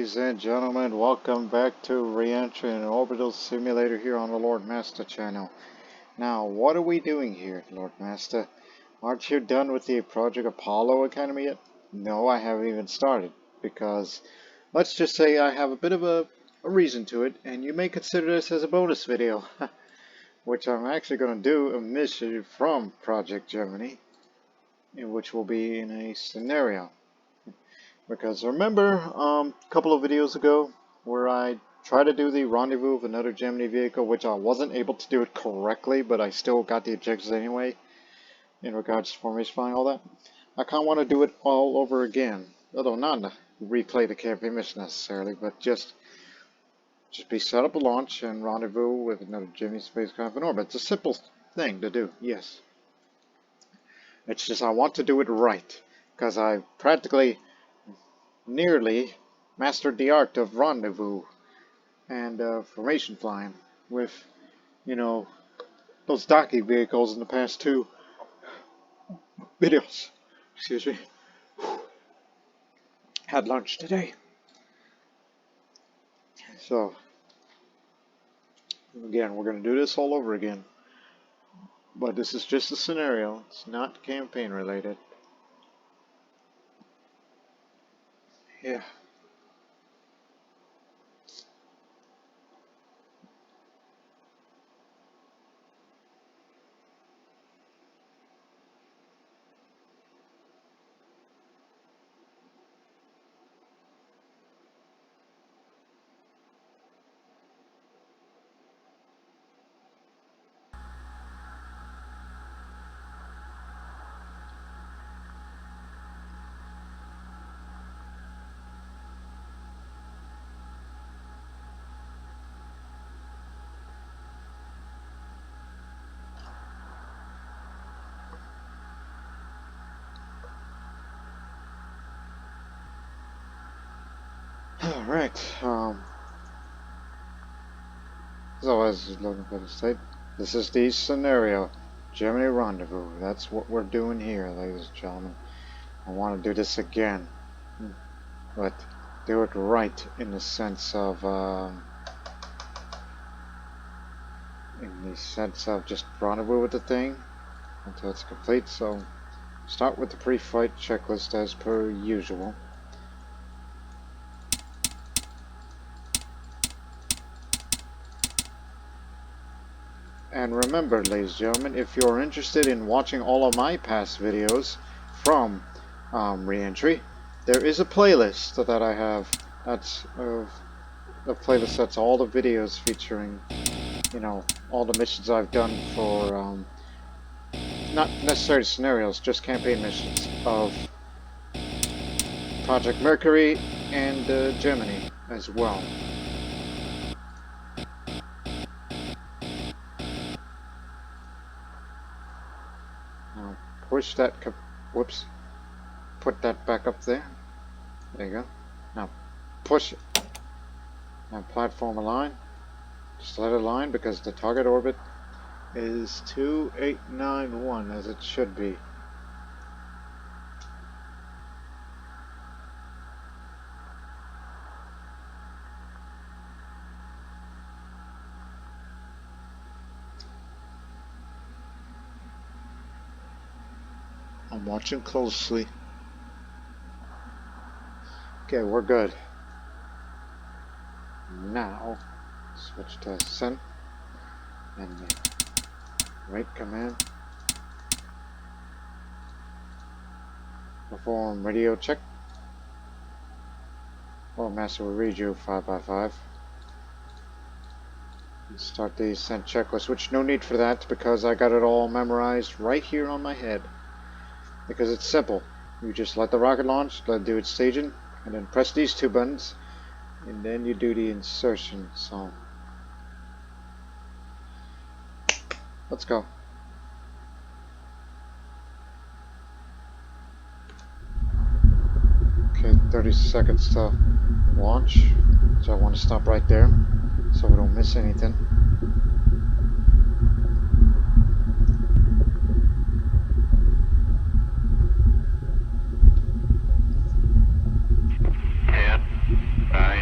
ladies and gentlemen, welcome back to Reentry and Orbital Simulator here on the Lord Master channel. Now, what are we doing here, Lord Master? Aren't you done with the Project Apollo Academy yet? No, I haven't even started, because let's just say I have a bit of a reason to it, and you may consider this as a bonus video, which I'm actually going to do a mission from Project Gemini, in which will be in a scenario. Because remember a couple of videos ago where I tried to do the rendezvous of another Gemini vehicle, which I wasn't able to do it correctly, but I still got the objectives anyway, in regards to formation flying, all that. I kind of want to do it all over again, although not to replay the campaign mission necessarily, but just be set up a launch and rendezvous with another Gemini Spacecraft in orbit. It's a simple thing to do, yes. It's just I want to do it right, because I practically nearly mastered the art of rendezvous and formation flying with, you know, those docking vehicles in the past two videos. Excuse me. Had lunch today. So, again, we're going to do this all over again. But this is just a scenario. It's not campaign related. Yeah. Alright, so as you looking for the state, this is the scenario, Gemini Rendezvous. That's what we're doing here, ladies and gentlemen. I want to do this again, but do it right in the sense of, just rendezvous with the thing until it's complete. So, start with the pre-flight checklist as per usual. And remember, ladies and gentlemen, if you're interested in watching all of my past videos from Reentry, there is a playlist that I have. That's a playlist that's all the videos featuring, you know, all the missions I've done for, not necessarily scenarios, just campaign missions of Project Mercury and Gemini as well. Push that, whoops, put that back up there. There you go. Now push it. Now platform align. Just let it align because the target orbit is 2891 as it should be. I'm watching closely. Okay, we're good. Now, switch to send and right command. Perform radio check. Or master will read you 5x5. Start the send checklist, which no need for that because I got it all memorized right here on my head. Because it's simple. You just let the rocket launch, let it do its staging, and then press these two buttons, and then you do the insertion. So, let's go. Okay, 30 seconds to launch. So I want to stop right there, so we don't miss anything. Nine,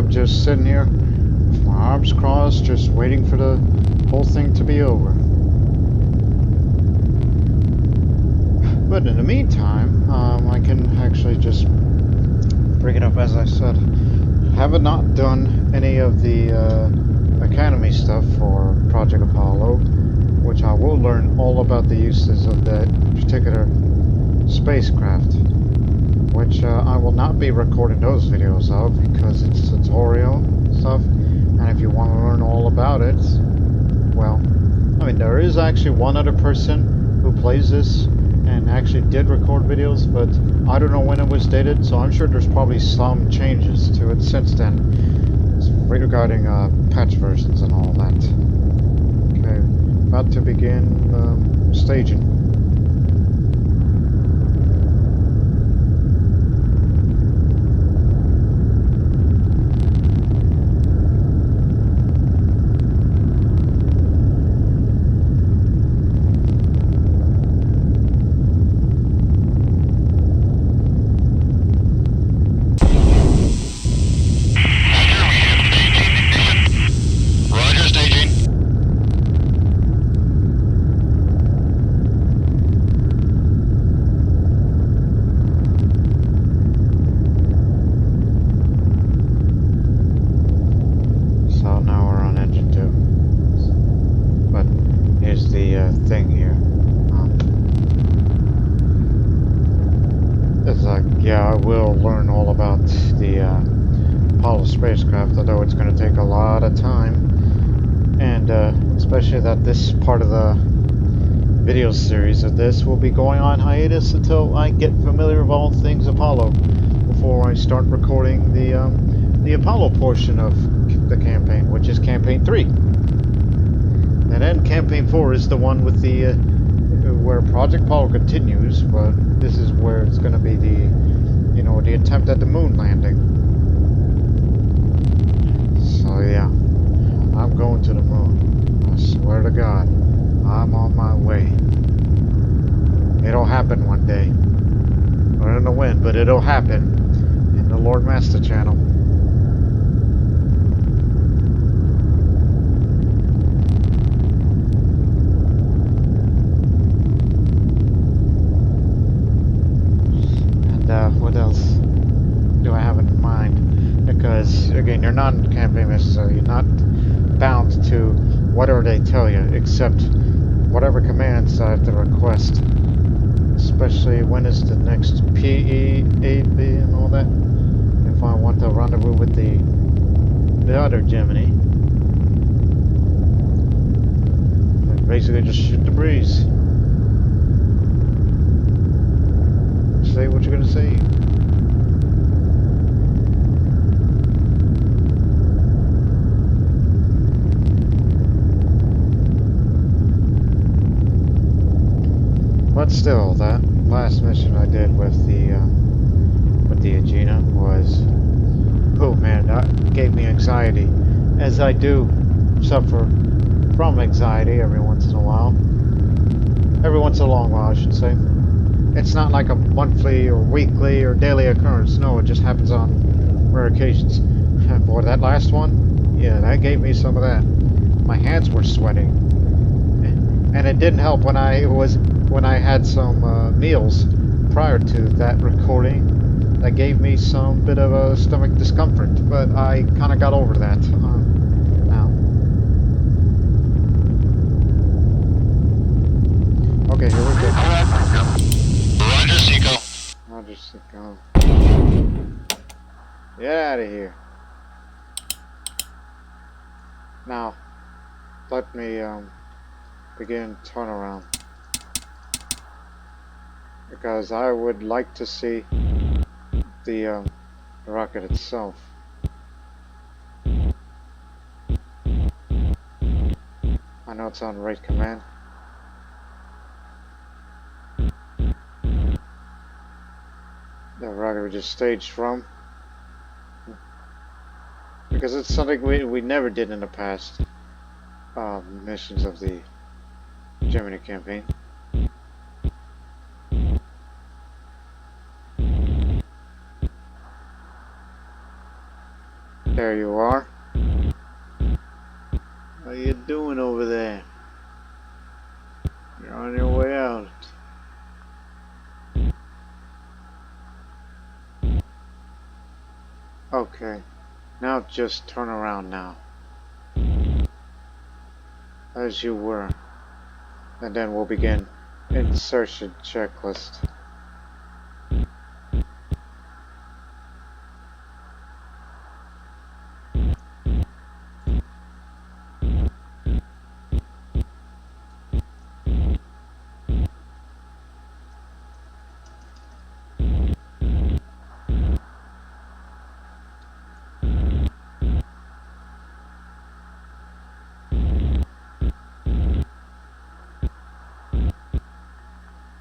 I'm just sitting here with my arms crossed, just waiting for the whole thing to be over. But in the meantime, I can actually just bring it up as I said. Haven't not done any of the Academy stuff for Project Apollo, which I will learn all about the uses of that particular spacecraft, which I will not be recording those videos of because it's tutorial stuff, and if you want to learn all about it, well, I mean, there is actually one other person who plays this and actually did record videos, but I don't know when it was dated, so I'm sure there's probably some changes to it since then regarding patch versions and all that. Okay, about to begin staging. Thing here. It's like, yeah, I will learn all about the Apollo spacecraft, although it's going to take a lot of time, and especially that this part of the video series of this will be going on hiatus until I get familiar with all things Apollo before I start recording the Apollo portion of the campaign, which is Campaign 3. And then Campaign 4 is the one with the where Project Apollo continues, but this is where it's going to be the, you know, the attempt at the moon landing. So yeah, I'm going to the moon. I swear to God, I'm on my way. It'll happen one day. I don't know when, but it'll happen in the Lord Master channel. What else do I have in mind? Because again, you're not in campaign mission, so you're not bound to whatever they tell you, except whatever commands I have to request. Especially when is the next PE, AB, and all that. If I want to rendezvous with the other Gemini, I basically just shoot the breeze. Say what you're gonna say. But still, that last mission I did with the Agena was, oh man, that gave me anxiety, as I do suffer from anxiety every once in a while. Every once in a long while, I should say. It's not like a monthly or weekly or daily occurrence. No, it just happens on rare occasions. Boy, that last one, yeah, that gave me some of that. My hands were sweating, and it didn't help when I had some meals prior to that recording. That gave me some bit of a stomach discomfort, but I kind of got over that now. Okay, here we go. Roger, Seco. Roger, Seco. Get out of here. Now, let me begin turnaround. Because I would like to see the rocket itself. I know it's on rate command. The rocket we just staged from. Because it's something we never did in the past missions of the Gemini campaign. There you are. How you doing over there? You're on your way out. Okay, now just turn around now. As you were. And then we'll begin insertion checklist.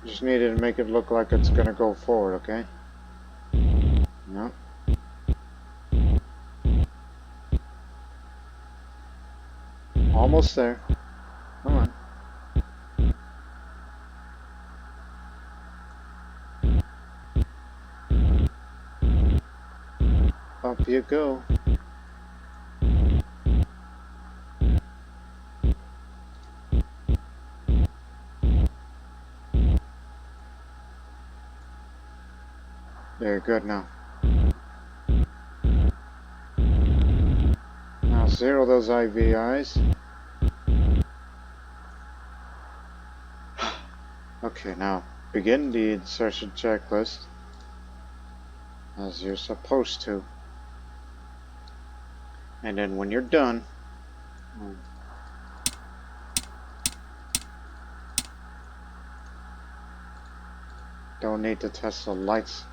Just needed to make it look like it's gonna go forward, okay? No. Almost there. Come on. Up you go. There, good now. Now zero those IVIs. Okay, now begin the insertion checklist as you're supposed to. And then when you're done, don't need to test the lights.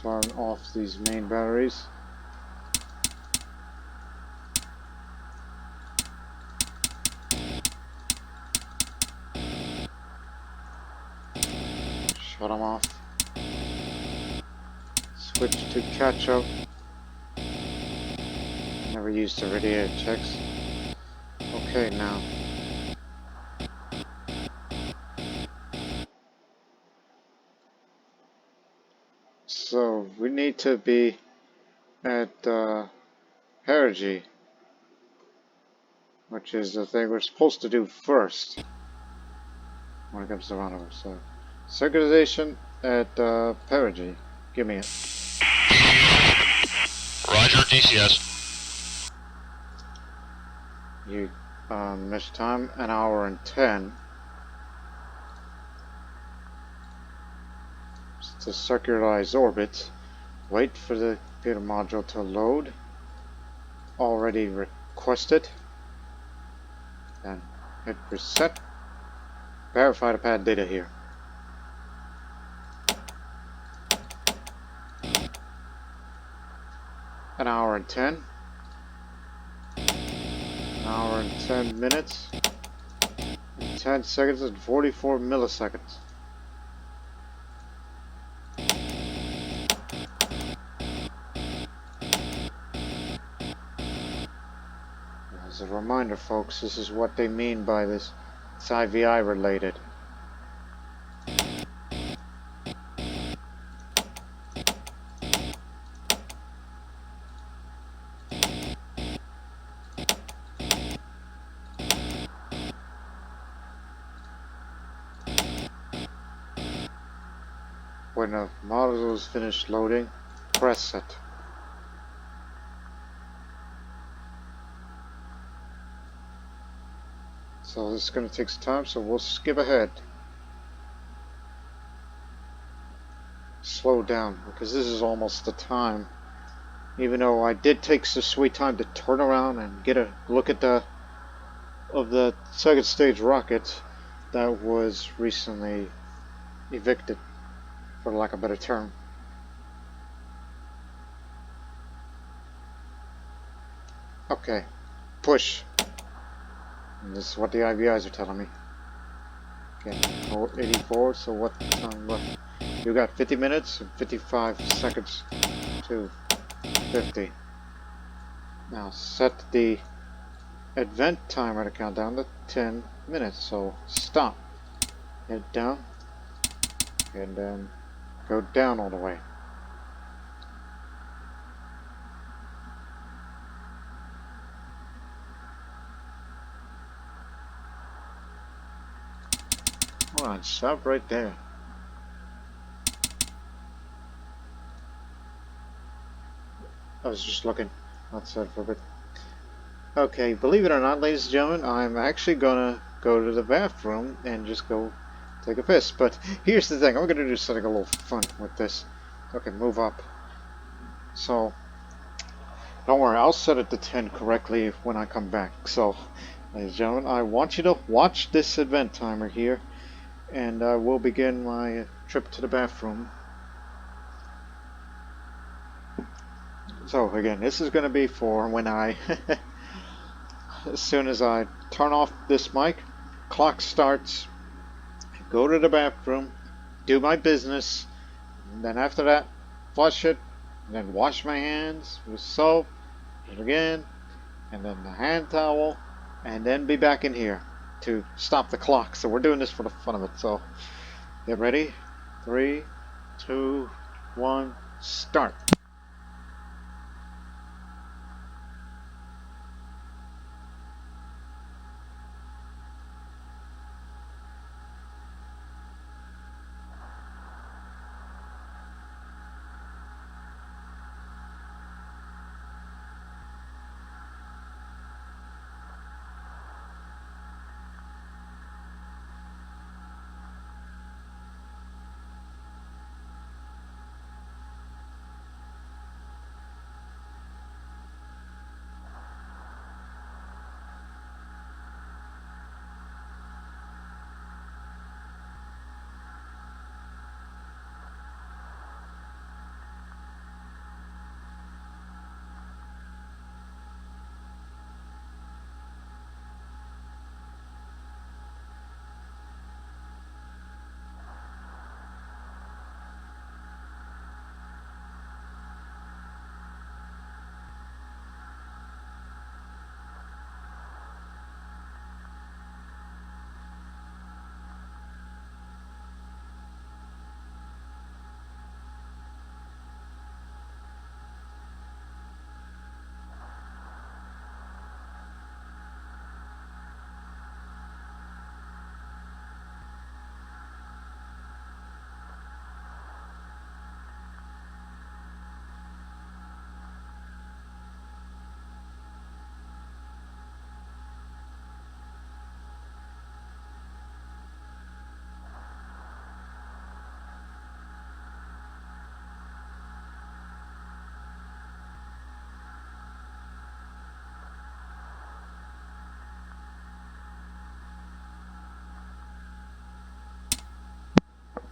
Turn off these main batteries. Shut them off. Switch to catch up. Never used the radiator checks. Okay, now. So we need to be at perigee, which is the thing we're supposed to do first when it comes to rendezvous. So synchronization at perigee. Give me it. Roger, DCS. You missed time, 1 hour and 10. To circularize orbit. Wait for the computer module to load. Already requested. Then hit reset. Verify the pad data here. An hour and 10. 1 hour and 10 minutes. 10 seconds and 44 milliseconds. As a reminder, folks, this is what they mean by this. It's IVI related. When the module is finished loading, press it. So this is going to take some time, so we'll skip ahead. Slow down, because this is almost the time. Even though I did take some sweet time to turn around and get a look at the second stage rocket that was recently evicted, for lack of a better term. Okay, push. And this is what the IVIs are telling me. Okay, 84, so what time left? You got 50 minutes and 55 seconds to 50. Now set the event timer to count down to 10 minutes. So stop, head down, and then go down all the way. Hold on, stop right there. I was just looking outside for a bit. Okay, believe it or not, ladies and gentlemen, I'm actually gonna go to the bathroom and just go take a piss. But here's the thing, I'm gonna do something a little fun with this. Okay, move up. So, don't worry, I'll set it to 10 correctly when I come back. So, ladies and gentlemen, I want you to watch this event timer here, and I will begin my trip to the bathroom. So, again, this is gonna be for when I... as soon as I turn off this mic, clock starts, go to the bathroom, do my business, and then after that, flush it, and then wash my hands with soap, and again, and then the hand towel, and then be back in here to stop the clock. So we're doing this for the fun of it. So get ready. 3, 2, 1, start.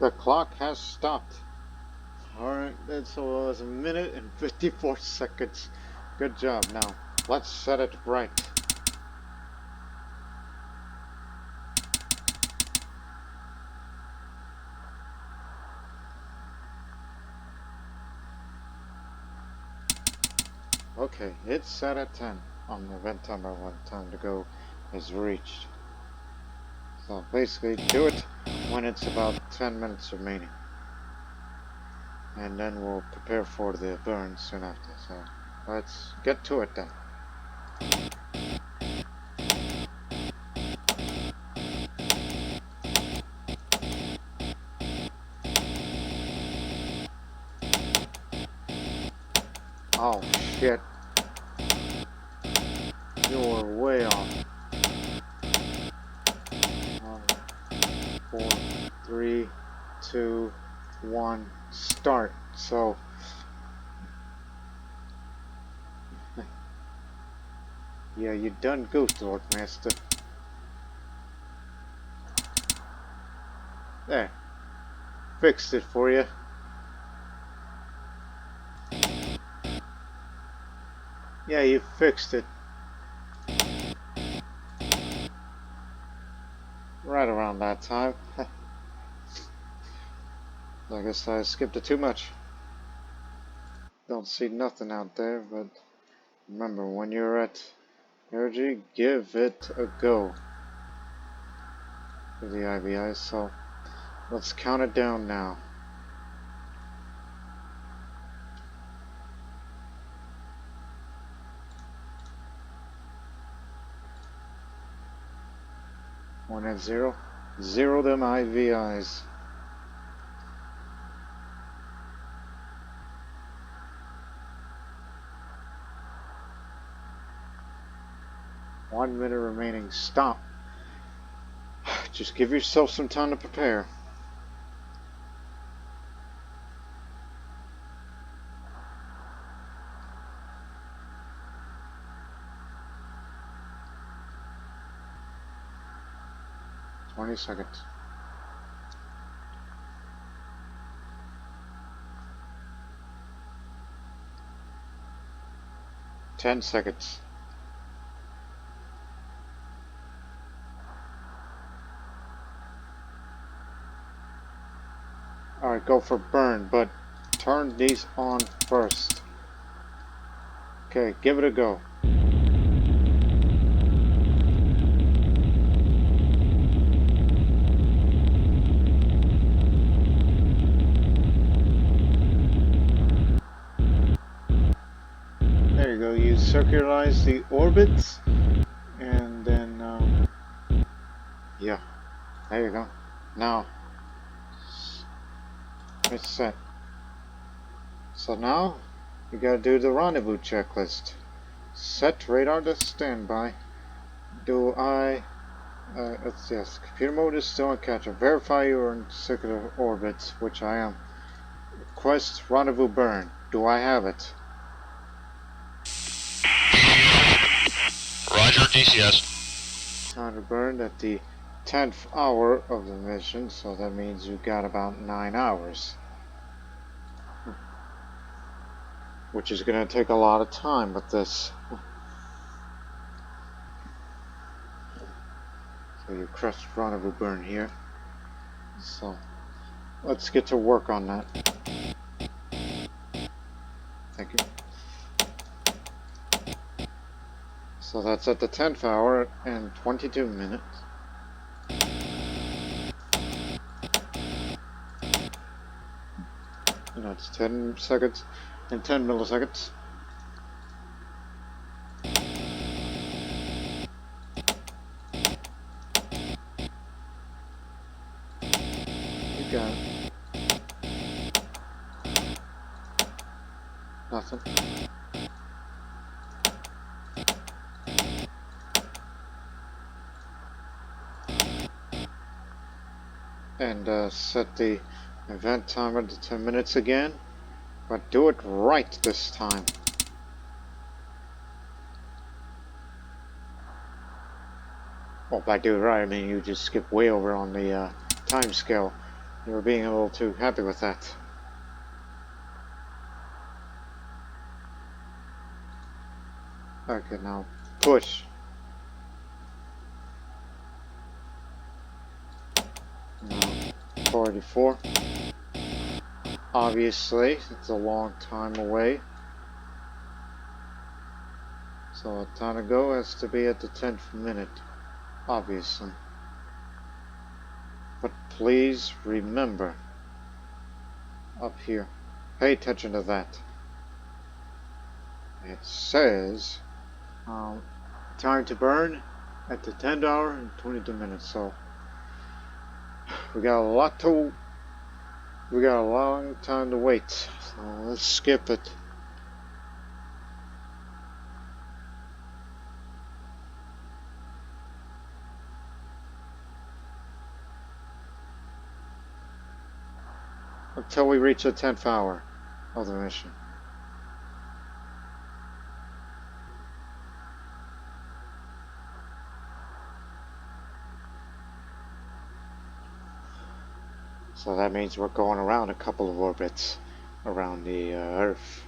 The clock has stopped. Alright, that was a minute and 54 seconds. Good job. Now, let's set it right. Okay, it's set at 10 on the event timer when time to go is reached. So basically do it when it's about 10 minutes remaining. And then we'll prepare for the burn soon after. So let's get to it then. Oh shit. You're way off. 4, 3, 2, 1, start. So yeah, you done goofed, Lord Master. There. Fixed it for you. Yeah, you fixed it. Right around that time. I guess I skipped it too much. Don't see nothing out there, but remember, when you're at Energy, give it a go. For the IVI, so let's count it down now. One at zero. Zero them IVIs. One minute remaining. Stop. Just give yourself some time to prepare. $20 seconds. 10 seconds. Alright, go for burn, but turn these on first. Okay, give it a go. There you go, you circularize the orbits, and then, yeah, there you go. Now, it's set. So now, you gotta do the rendezvous checklist. Set radar to standby. Yes, computer mode is still on catch up. Verify you are in circular orbits, which I am. Request rendezvous burn. Do I have it? Roger, DCS. Time to burn at the 10th hour of the mission, so that means you got about 9 hours. Which is going to take a lot of time with this. So you crest rendezvous burn here. So let's get to work on that. Thank you. So that's at the 10th hour and 22 minutes. And that's 10 seconds and 10 milliseconds. You got it. Nothing. And set the event timer to 10 minutes again, but do it right this time. Well, by do it right, I mean you just skip way over on the time scale. You were being a little too happy with that. Okay, now push. Now 44. Obviously, it's a long time away. So a time to go has to be at the 10th minute. Obviously. But please remember, up here, pay attention to that. It says time to burn at the 10th hour and 22 minutes. So we got a long time to wait. So let's skip it. Until we reach the 10th hour of the mission. So that means we're going around a couple of orbits around the Earth.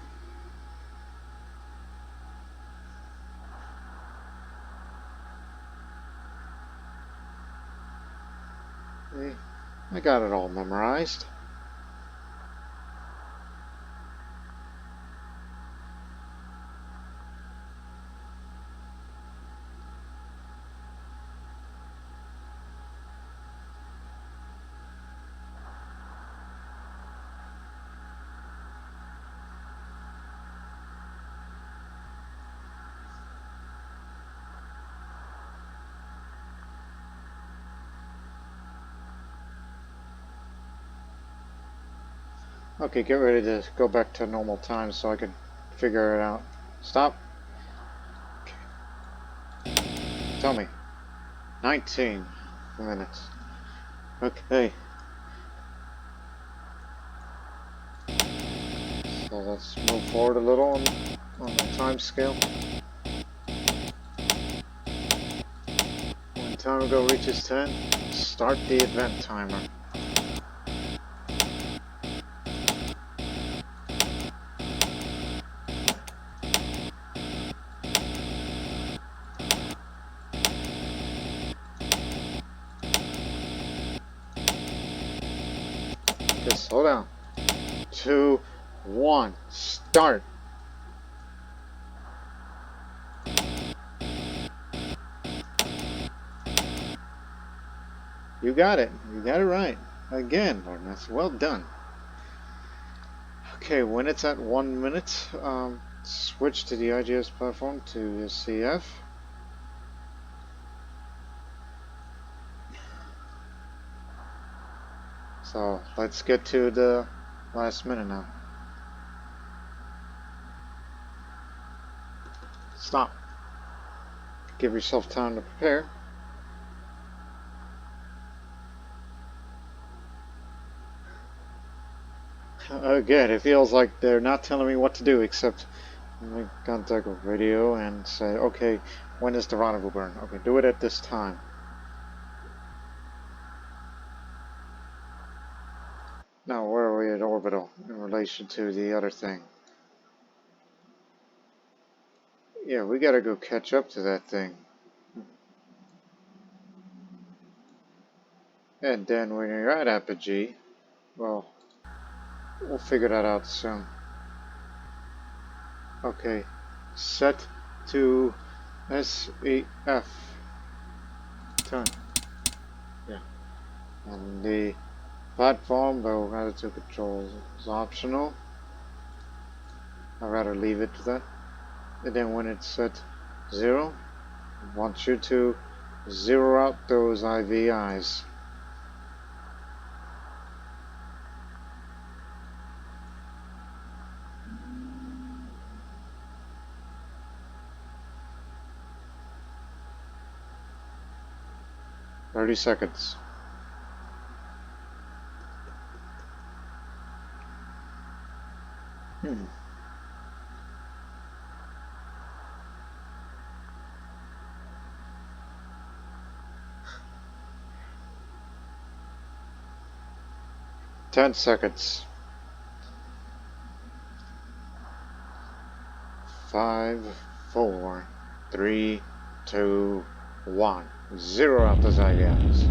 See? I got it all memorized. Okay, get ready to go back to normal time so I can figure it out. Stop. Tell me. 19 minutes. Okay. So let's move forward a little on the time scale. When time ago reaches 10, start the event timer. Okay, slow down. 2, 1, start. You got it. You got it right. Again, Lord Master. Well done. Okay, when it's at 1 minute, switch to the IGS platform to CF. So let's get to the last minute now. Stop. Give yourself time to prepare. Again, it feels like they're not telling me what to do except make contact with radio and say, okay, when is the rendezvous burn? Okay, do it at this time. Now, where are we at Orbital in relation to the other thing? Yeah, we gotta go catch up to that thing. And then when you're at Apogee, well, we'll figure that out soon. Okay, set to SEF. Turn. Yeah. And the platform, though attitude control is optional. I'd rather leave it to that. And then when it's set 0, I want you to zero out those IVIs. "30 seconds. Hmm. 10 seconds. 5, 4, 3, 2, 1. Zero out those IVIs.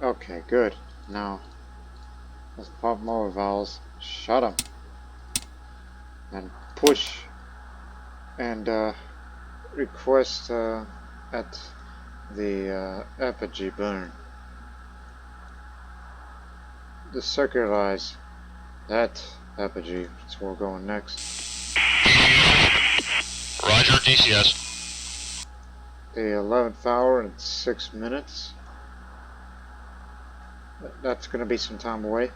Okay, good. Now, let's pop more valves. Shut them. And push. And request at the apogee burn. The circularize that apogee. That's where we're going next. Roger, DCS. The 11th hour and 6 minutes. That's going to be some time away.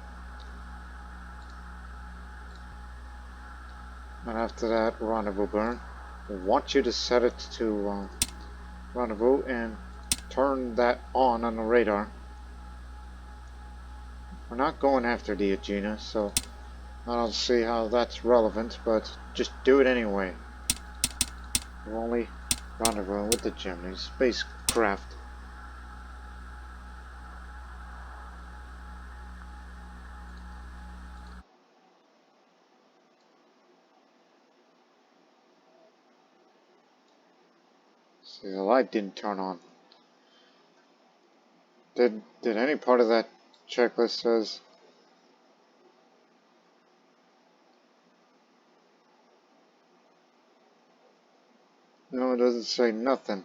And after that, rendezvous burn. I want you to set it to rendezvous and turn that on the radar. We're not going after the Agena, so I don't see how that's relevant, but just do it anyway. We're only rendezvousing with the Gemini Spacecraft. See, the light didn't turn on. Did any part of that checklist says No, it doesn't say nothing.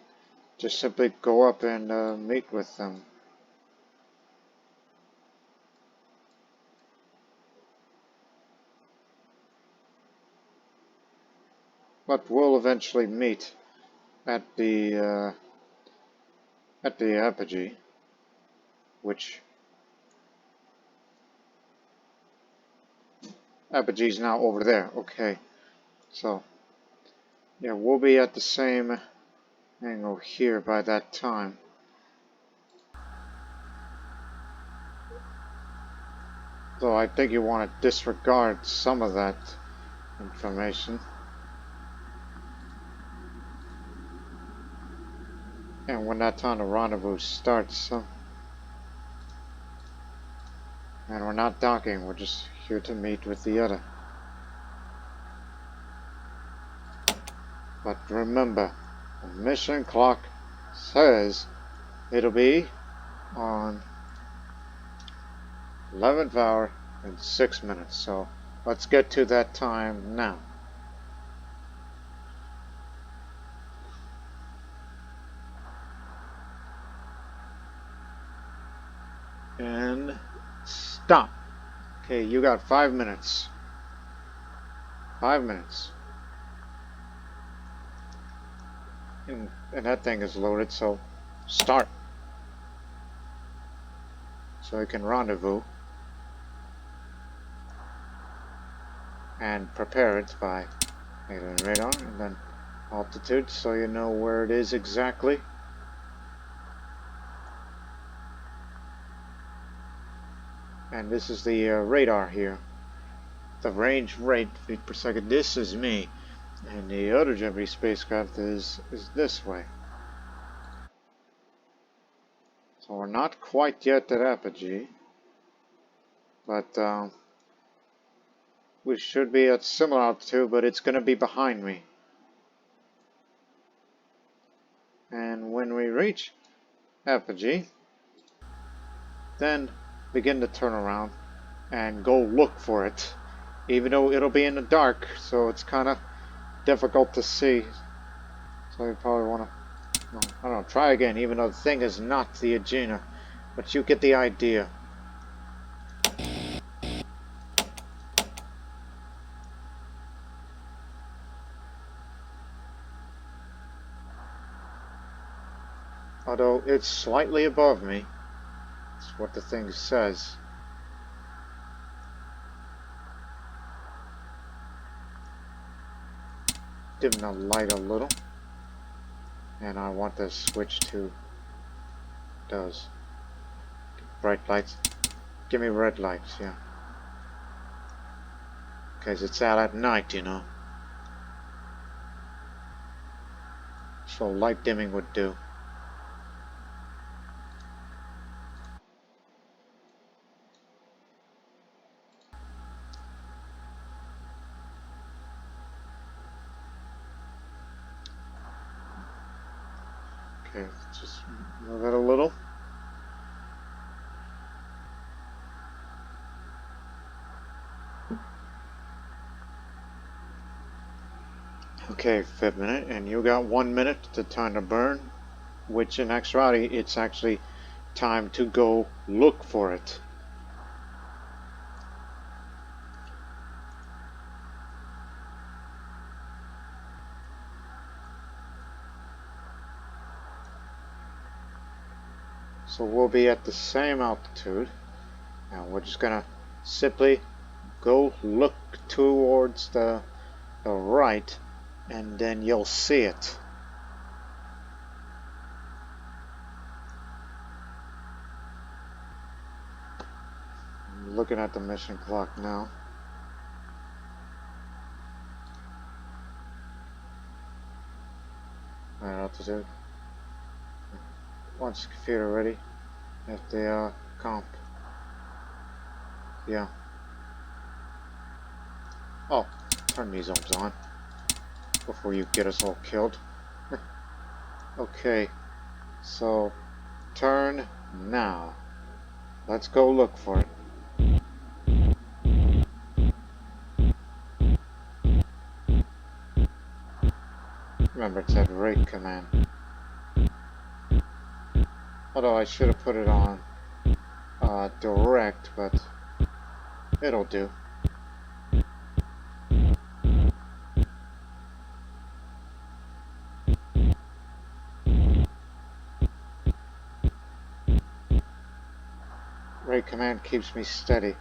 Just simply go up and meet with them. But we'll eventually meet at the apogee, which apogee's now over there. Okay, so yeah, we'll be at the same angle here by that time. Though I think you want to disregard some of that information. And when that time of rendezvous starts, and we're not docking, we're just here to meet with the other. But remember, the mission clock says it'll be on 11th hour and 6 minutes. So let's get to that time now. And stop. Okay, you got 5 minutes. 5 minutes. And that thing is loaded, so start. So you can rendezvous and prepare it by alien radar and then altitude so you know where it is exactly. And this is the radar here. The range rate feet per second. This is me. And the other Gemini spacecraft is this way. So we're not quite yet at apogee. But we should be at similar altitude, but it's going to be behind me. And when we reach apogee, then begin to turn around and go look for it. Even though it'll be in the dark, so it's kind of difficult to see. So you probably want to, I don't know, try again, even though the thing is not the Agena. But you get the idea. Although it's slightly above me. That's what the thing says. Dim the light a little. And I want to switch to those bright lights. Give me red lights, yeah. Because it's out at night, you know. So light dimming would do. Okay, just move it a little. Okay, 5th minute, and you got 1 minute to time to burn, which in actuality, it's actually time to go look for it. So we'll be at the same altitude, and we're just gonna simply go look towards the right, and then you'll see it. I'm looking at the mission clock now. Right altitude. Once the computer ready, at the comp. Yeah. Oh, turn these arms on before you get us all killed. Okay, so turn now. Let's go look for it. Remember, it's that rate command. Although I should have put it on direct, but it'll do. Rate command keeps me steady.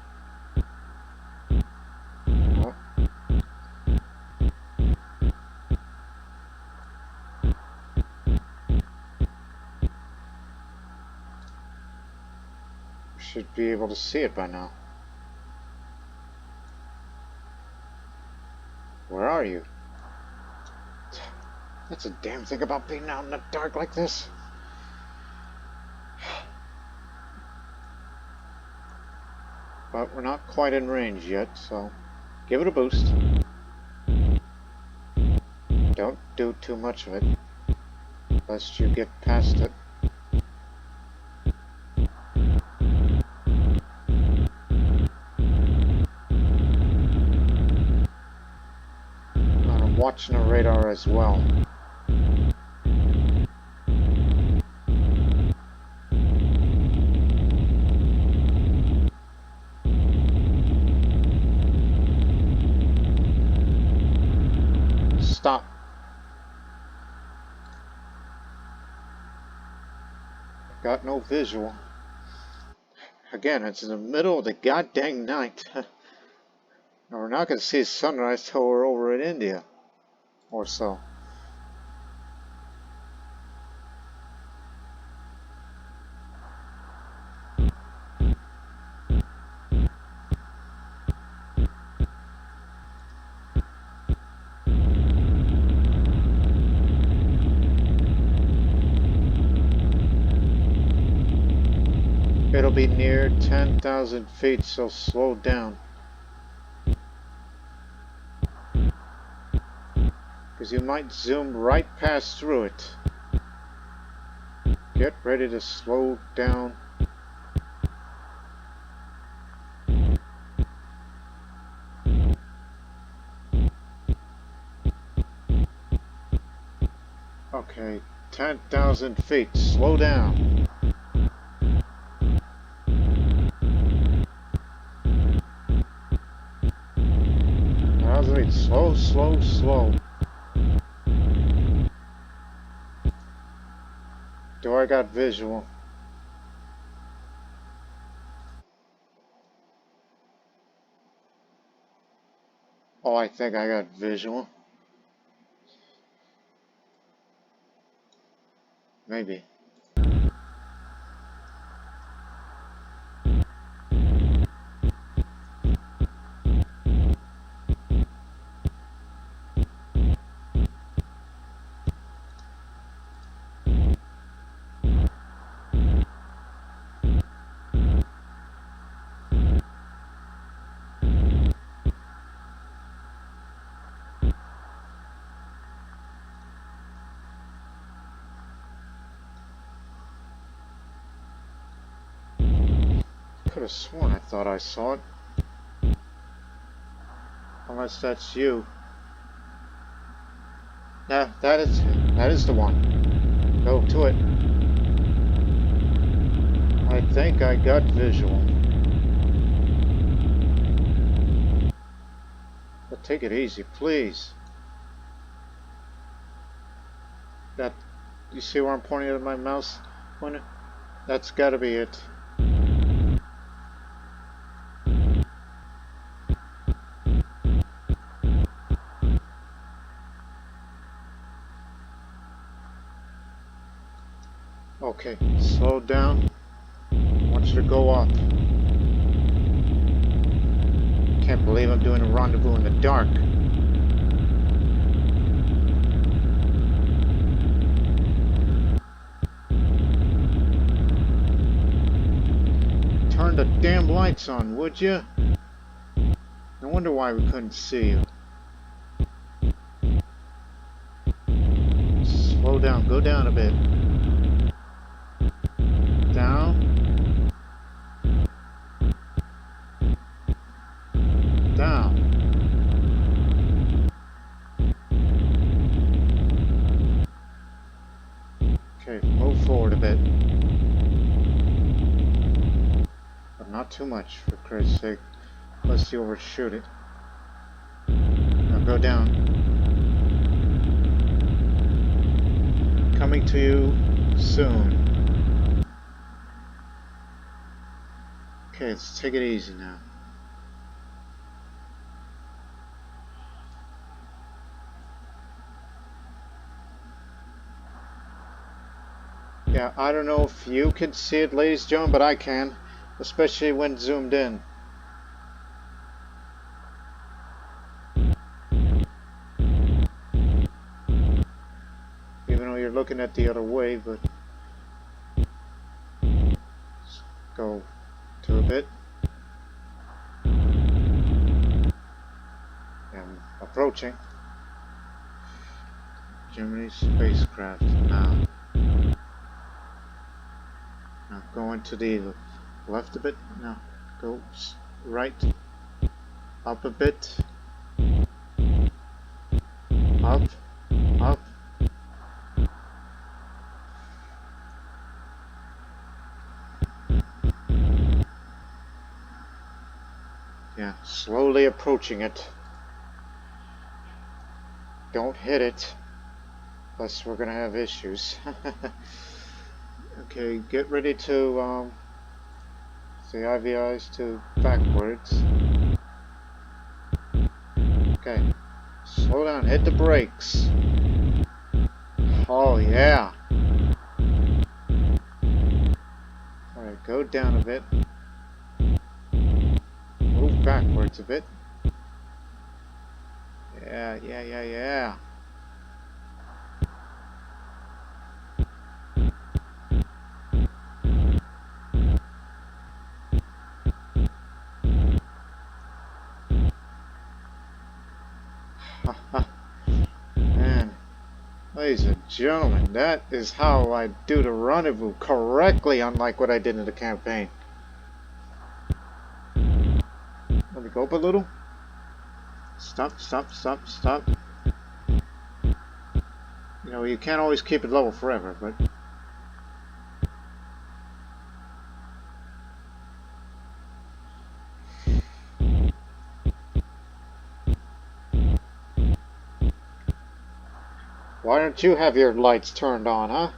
Oh. Should be able to see it by now. Where are you? That's a damn thing about being out in the dark like this. But we're not quite in range yet, so give it a boost. Don't do too much of it, lest you get past it. I'm watching the radar as well. Stop. Got no visual. Again, it's in the middle of the goddamn night. And we're not going to see sunrise till we're over in India. Or so. It'll be near 10,000 feet, so slow down. Because you might zoom right past through it. Get ready to slow down. Okay, 10,000 feet, slow down. Slow, slow, slow. Do I got visual? Oh, I think I got visual. Maybe. Could have sworn I thought I saw it. Unless that's you. Nah, that is the one. Go to it. I think I got visual. But take it easy, please. That, you see where I'm pointing at my mouse pointer? That's gotta be it. Okay, slow down. I want you to go up. Can't believe I'm doing a rendezvous in the dark. Turn the damn lights on, would you? No wonder why we couldn't see you. Slow down, go down a bit. Down. Down. Okay, move forward a bit. But not too much, for Christ's sake. Lest you overshoot it. Now go down. Coming to you soon. Okay, let's take it easy now. Yeah, I don't know if you can see it, ladies and gentlemen, but I can. Especially when zoomed in. Even though you're looking at the other way, but... Let's go to a bit. I'm approaching. Gemini Spacecraft now. Now going to the left a bit. Now go right. Up a bit. Up. Up. Yeah, slowly approaching it. Don't hit it. Plus we're gonna have issues. Okay, get ready to the IVIs to backwards. Okay. Slow down, hit the brakes. Oh yeah. Alright, go down a bit. Move backwards a bit. Yeah. Man, ladies and gentlemen, that is how I do the rendezvous correctly, unlike what I did in the campaign. Let me go up a little. Stop. You know, you can't always keep it level forever, but... Why don't you have your lights turned on, huh?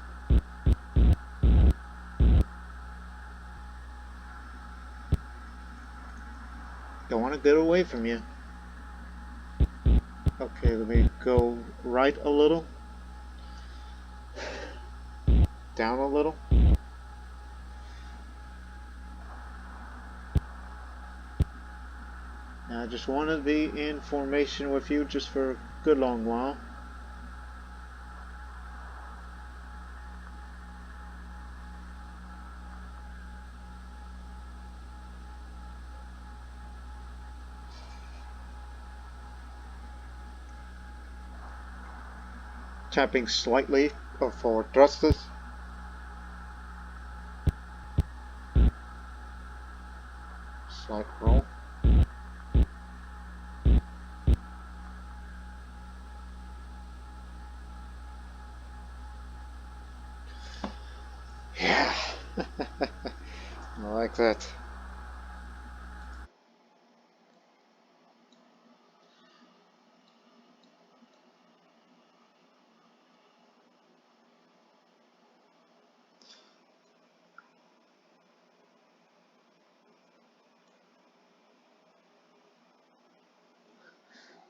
Don't want to get away from you. Okay, let me go right a little. Down a little. Now, I just want to be in formation with you just for a good long while. Tapping slightly for thrusters. Slight roll. Yeah. I like that.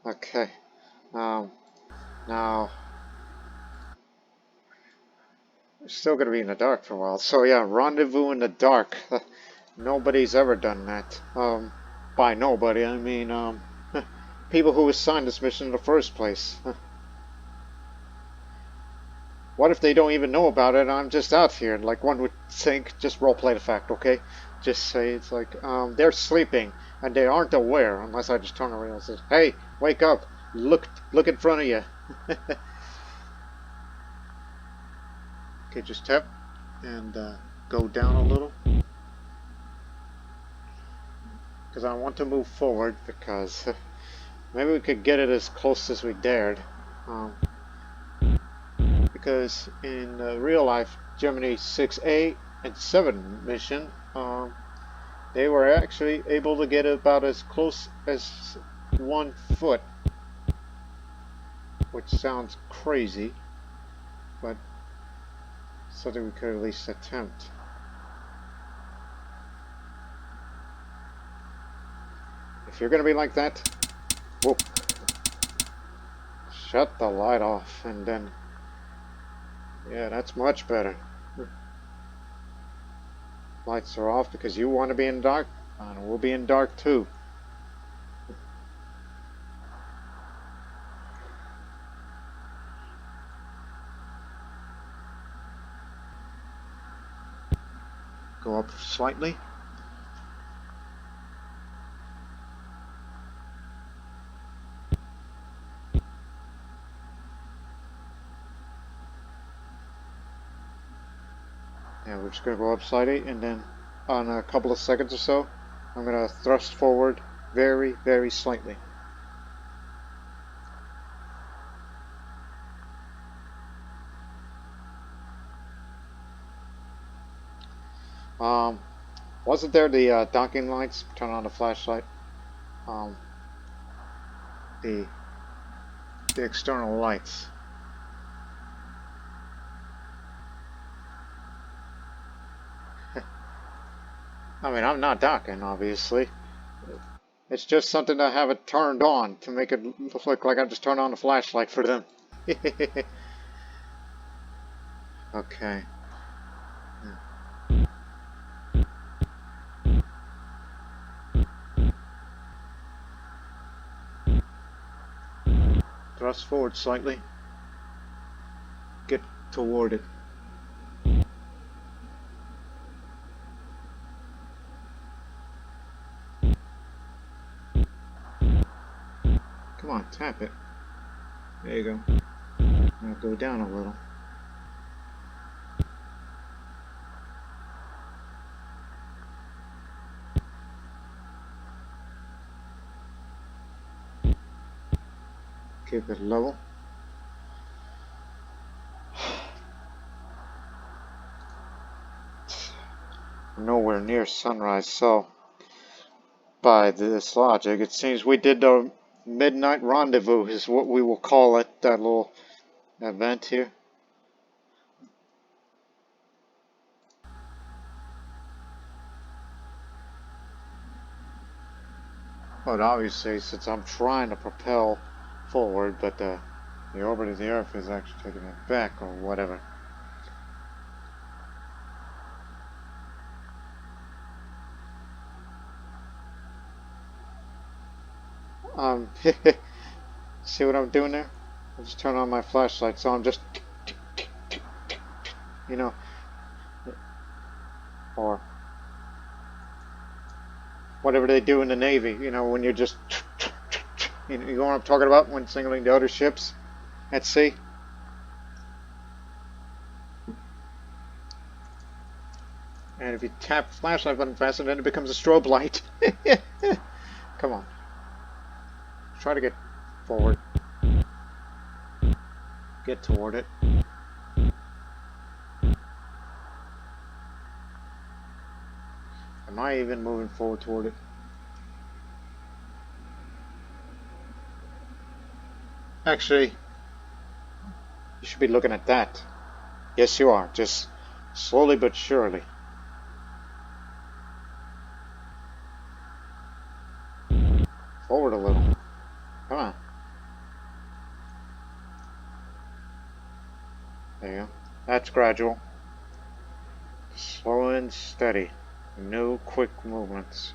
Okay. Now we're still gonna be in the dark for a while. So yeah, rendezvous in the dark. Nobody's ever done that. By nobody, I mean people who assigned this mission in the first place. What if they don't even know about it and I'm just out here? Like one would think, just roleplay the fact, okay? Just say it's like, they're sleeping and they aren't aware unless I just turn around and say, hey, wake up, look in front of you. Okay, just tap and go down a little. Because I want to move forward because maybe we could get it as close as we dared. because in real life Gemini 6A and 7 mission, they were actually able to get about as close as 1 foot, which sounds crazy, but something we could at least attempt. If you're gonna be like that, whoa, shut the light off, and then, yeah, that's much better. Lights are off because you want to be in dark, and we'll be in dark too. Go up slightly. Yeah, we're just going to go up slightly, and then on a couple of seconds or so, I'm going to thrust forward very, very slightly. Wasn't there the docking lights? Turn on the flashlight. The external lights. I mean, I'm not docking, obviously. It's just something to have it turned on to make it look like I just turned on the flashlight for them. Okay. Thrust forward slightly. Get toward it. Come on, tap it. There you go. Now go down a little. Keep it level. Nowhere near sunrise, so by this logic, it seems we did the midnight rendezvous, is what we will call it, that little event here. But obviously, since I'm trying to propel forward, but the orbit of the Earth is actually taking it back, or whatever. See what I'm doing there? I just turn on my flashlight, so I'm just, you know, or whatever they do in the Navy, you know, when you're just, you know what I'm talking about, when signaling the other ships at sea? And if you tap the flashlight button faster, then it becomes a strobe light. Come on. Try to get forward. Get toward it. Am I even moving forward toward it? Actually, you should be looking at that. Yes, you are. Just slowly but surely. Forward a little. Come on. There you go. That's gradual. Slow and steady. No quick movements.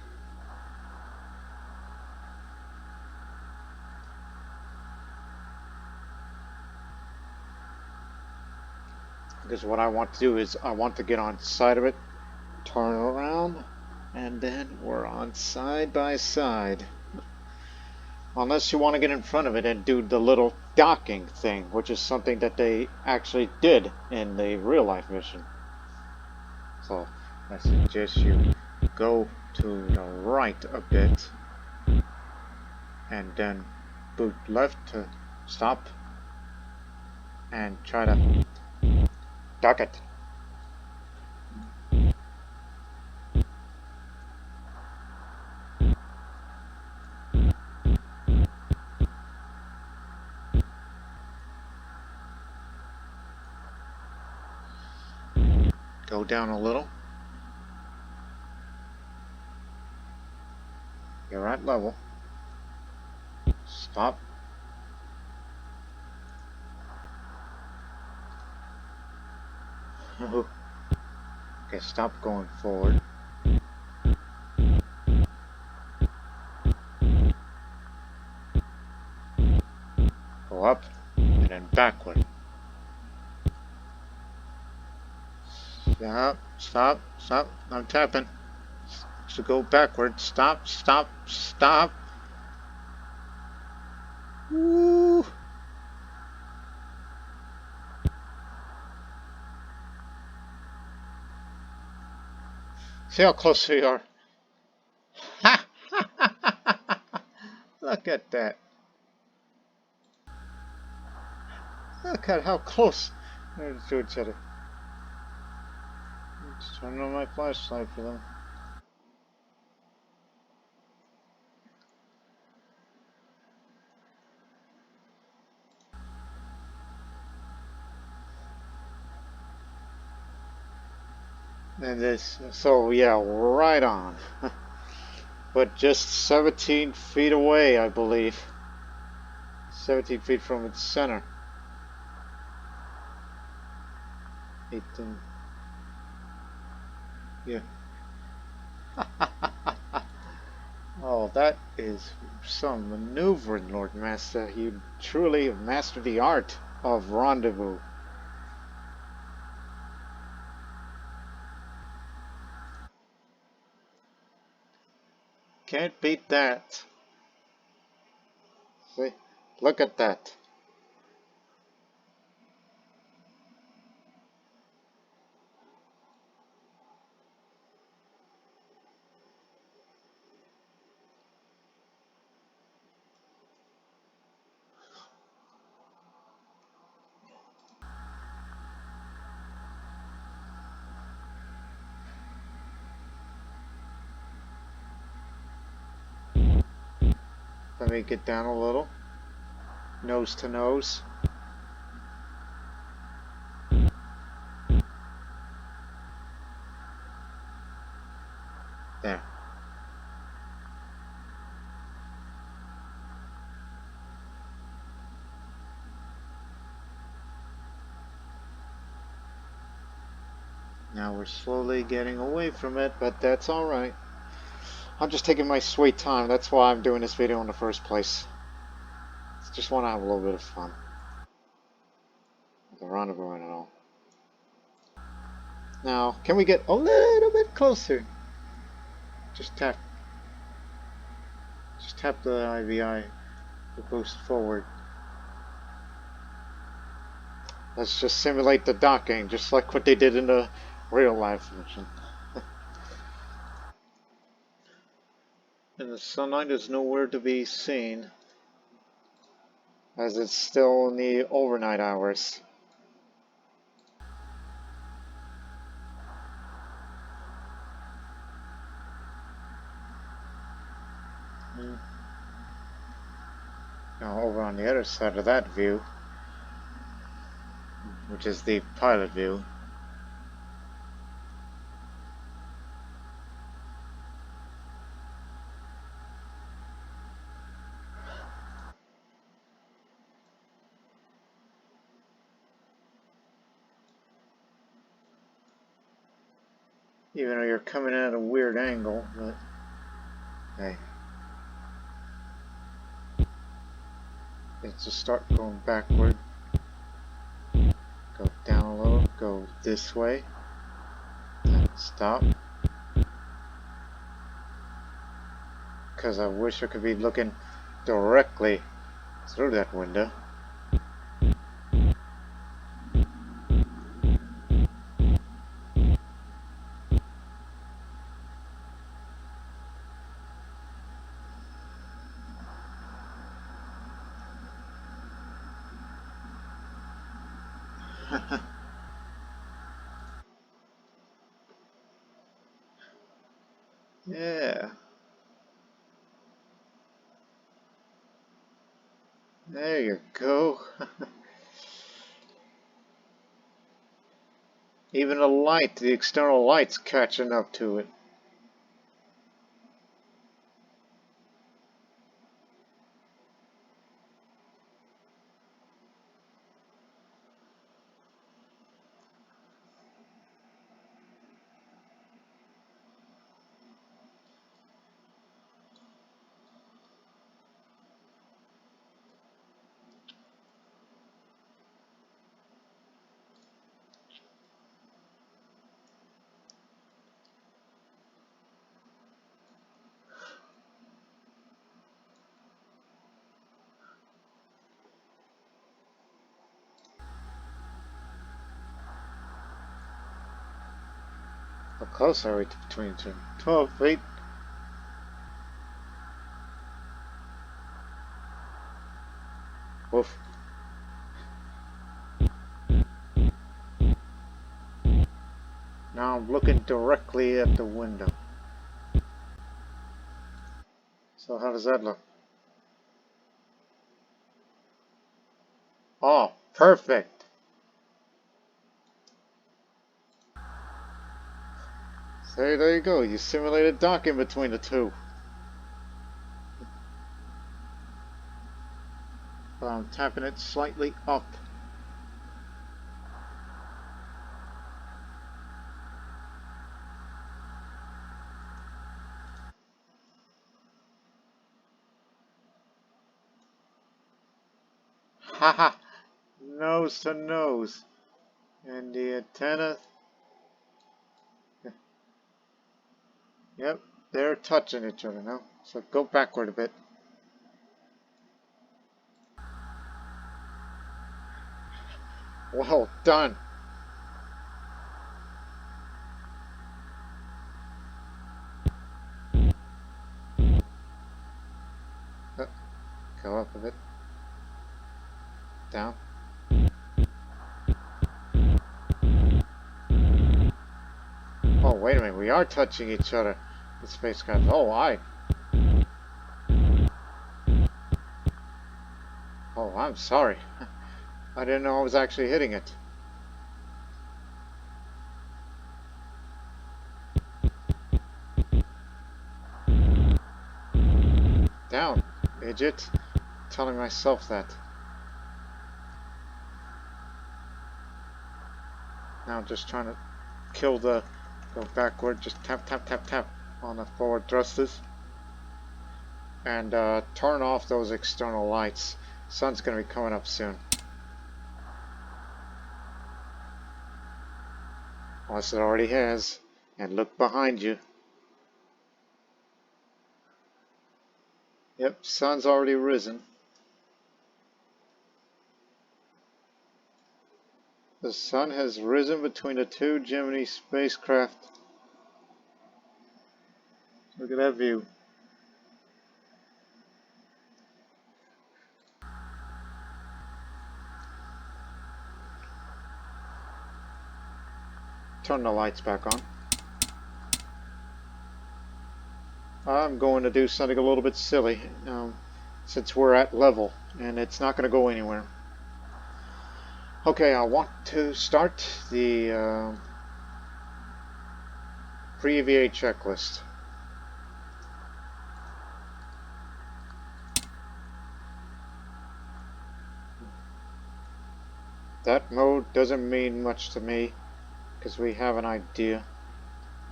Because what I want to do is I want to get on side of it, turn around, and then we're on side by side. Unless you want to get in front of it and do the little docking thing, which is something that they actually did in the real life mission. So I suggest you go to the right a bit and then boot left to stop and try to Duck it. Go down a little. You're at level. Stop. Okay, stop going forward. Go up and then backward. Stop, stop, stop. I'm tapping. So go backward. Stop, stop, stop. Woo. See how close we are? Ha! Look at that. Look at how close they're to each other. Just turn on my flashlight for them. And this, so yeah, right on. But just 17 feet away, I believe. 17 feet from its center. 18. Yeah. Oh, that is some maneuvering, Lord Master. You truly have mastered the art of rendezvous. Can't beat that. See? Look at that. Let me get down a little. Nose to nose. There. Now we're slowly getting away from it, but that's alright. I'm just taking my sweet time. That's why I'm doing this video in the first place. Just want to have a little bit of fun. The rendezvous and all. Now, can we get a little bit closer? Just tap. Just tap the IVI to boost forward. Let's just simulate the docking, just like what they did in the real life mission. And the sunlight is nowhere to be seen, as it's still in the overnight hours. Now over on the other side of that view, which is the pilot view, even though you're coming at a weird angle, but hey. Let's just start going backward. Go down a little, go this way. Stop. Because I wish I could be looking directly through that window. Yeah. There you go. Even the light, the external light's catching up to it. How close are we between two? 12 feet. Woof. Now I'm looking directly at the window. So how does that look? Oh, perfect. See, there you go. You simulated docking between the two. But I'm tapping it slightly up. Haha. Nose to nose. And the antenna. Yep, they're touching each other now. So go backward a bit. Well done. Go up a bit. Down. Oh, wait a minute. We are touching each other. The spacecraft. Oh, Oh, I'm sorry. I didn't know I was actually hitting it. Down, idiot. Telling myself that. Now I'm just trying to kill the... Go backward. Just tap, tap, tap, tap on the forward thrusters. And turn off those external lights. Sun's going to be coming up soon. Unless it already has. And look behind you. Yep, sun's already risen. The sun has risen between the two Gemini spacecraft. Look at that view. Turn the lights back on. I'm going to do something a little bit silly, since we're at level, and it's not going to go anywhere. Okay, I want to start the pre-EVA checklist. That mode doesn't mean much to me, because we have an idea.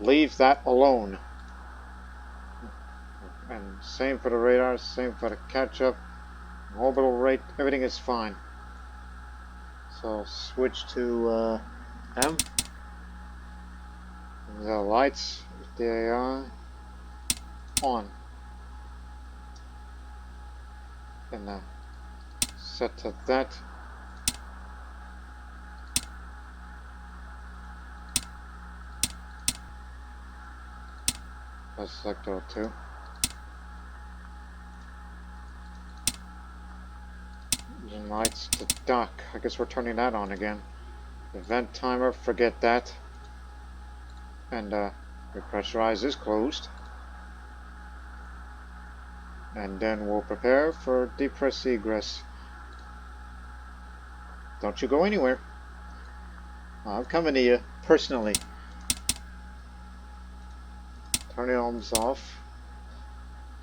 Leave that alone. And same for the radar, same for the catch-up, orbital rate, everything is fine. So I'll switch to M. The lights, the AI, on. And set to that. Let's select O2. And lights to dock. I guess we're turning that on again. Event timer, forget that. And repressurize is closed. And then we'll prepare for depress egress. Don't you go anywhere. I'm coming to you, personally. Turn the arms off.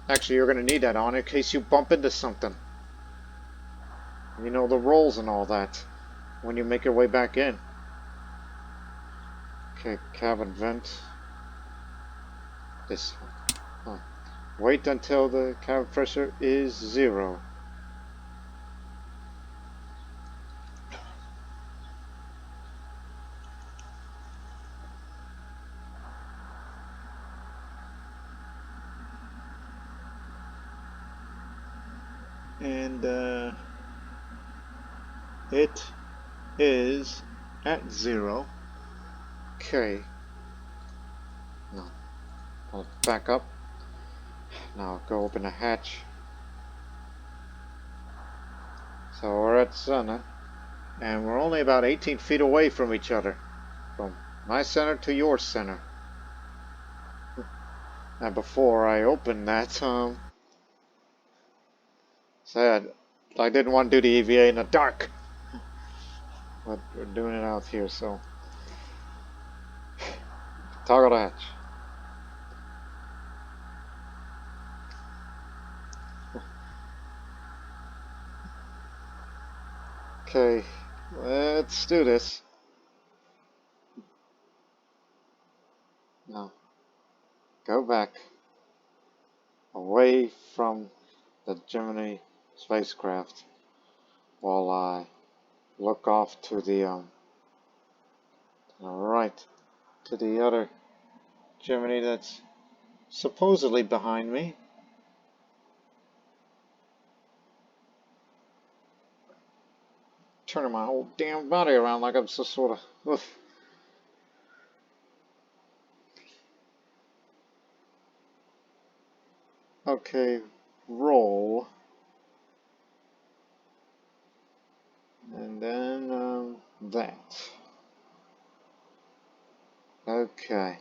Actually, you're going to need that on in case you bump into something. You know the rolls and all that when you make your way back in. Okay, cabin vent. This one. Huh. Wait until the cabin pressure is 0. And it is at 0. Okay. Now, I'll back up. Now go open the hatch. So we're at center, and we're only about 18 feet away from each other. From my center to your center. And before I open that, said I didn't want to do the EVA in the dark. But we're doing it out here, so toggle the hatch. Okay, let's do this. Now, go back away from the Gemini spacecraft while I look off to the right, to the other Gemini that's supposedly behind me. Turning my whole damn body around like I'm so sort of. Oof. Okay, roll. And then that. Okay.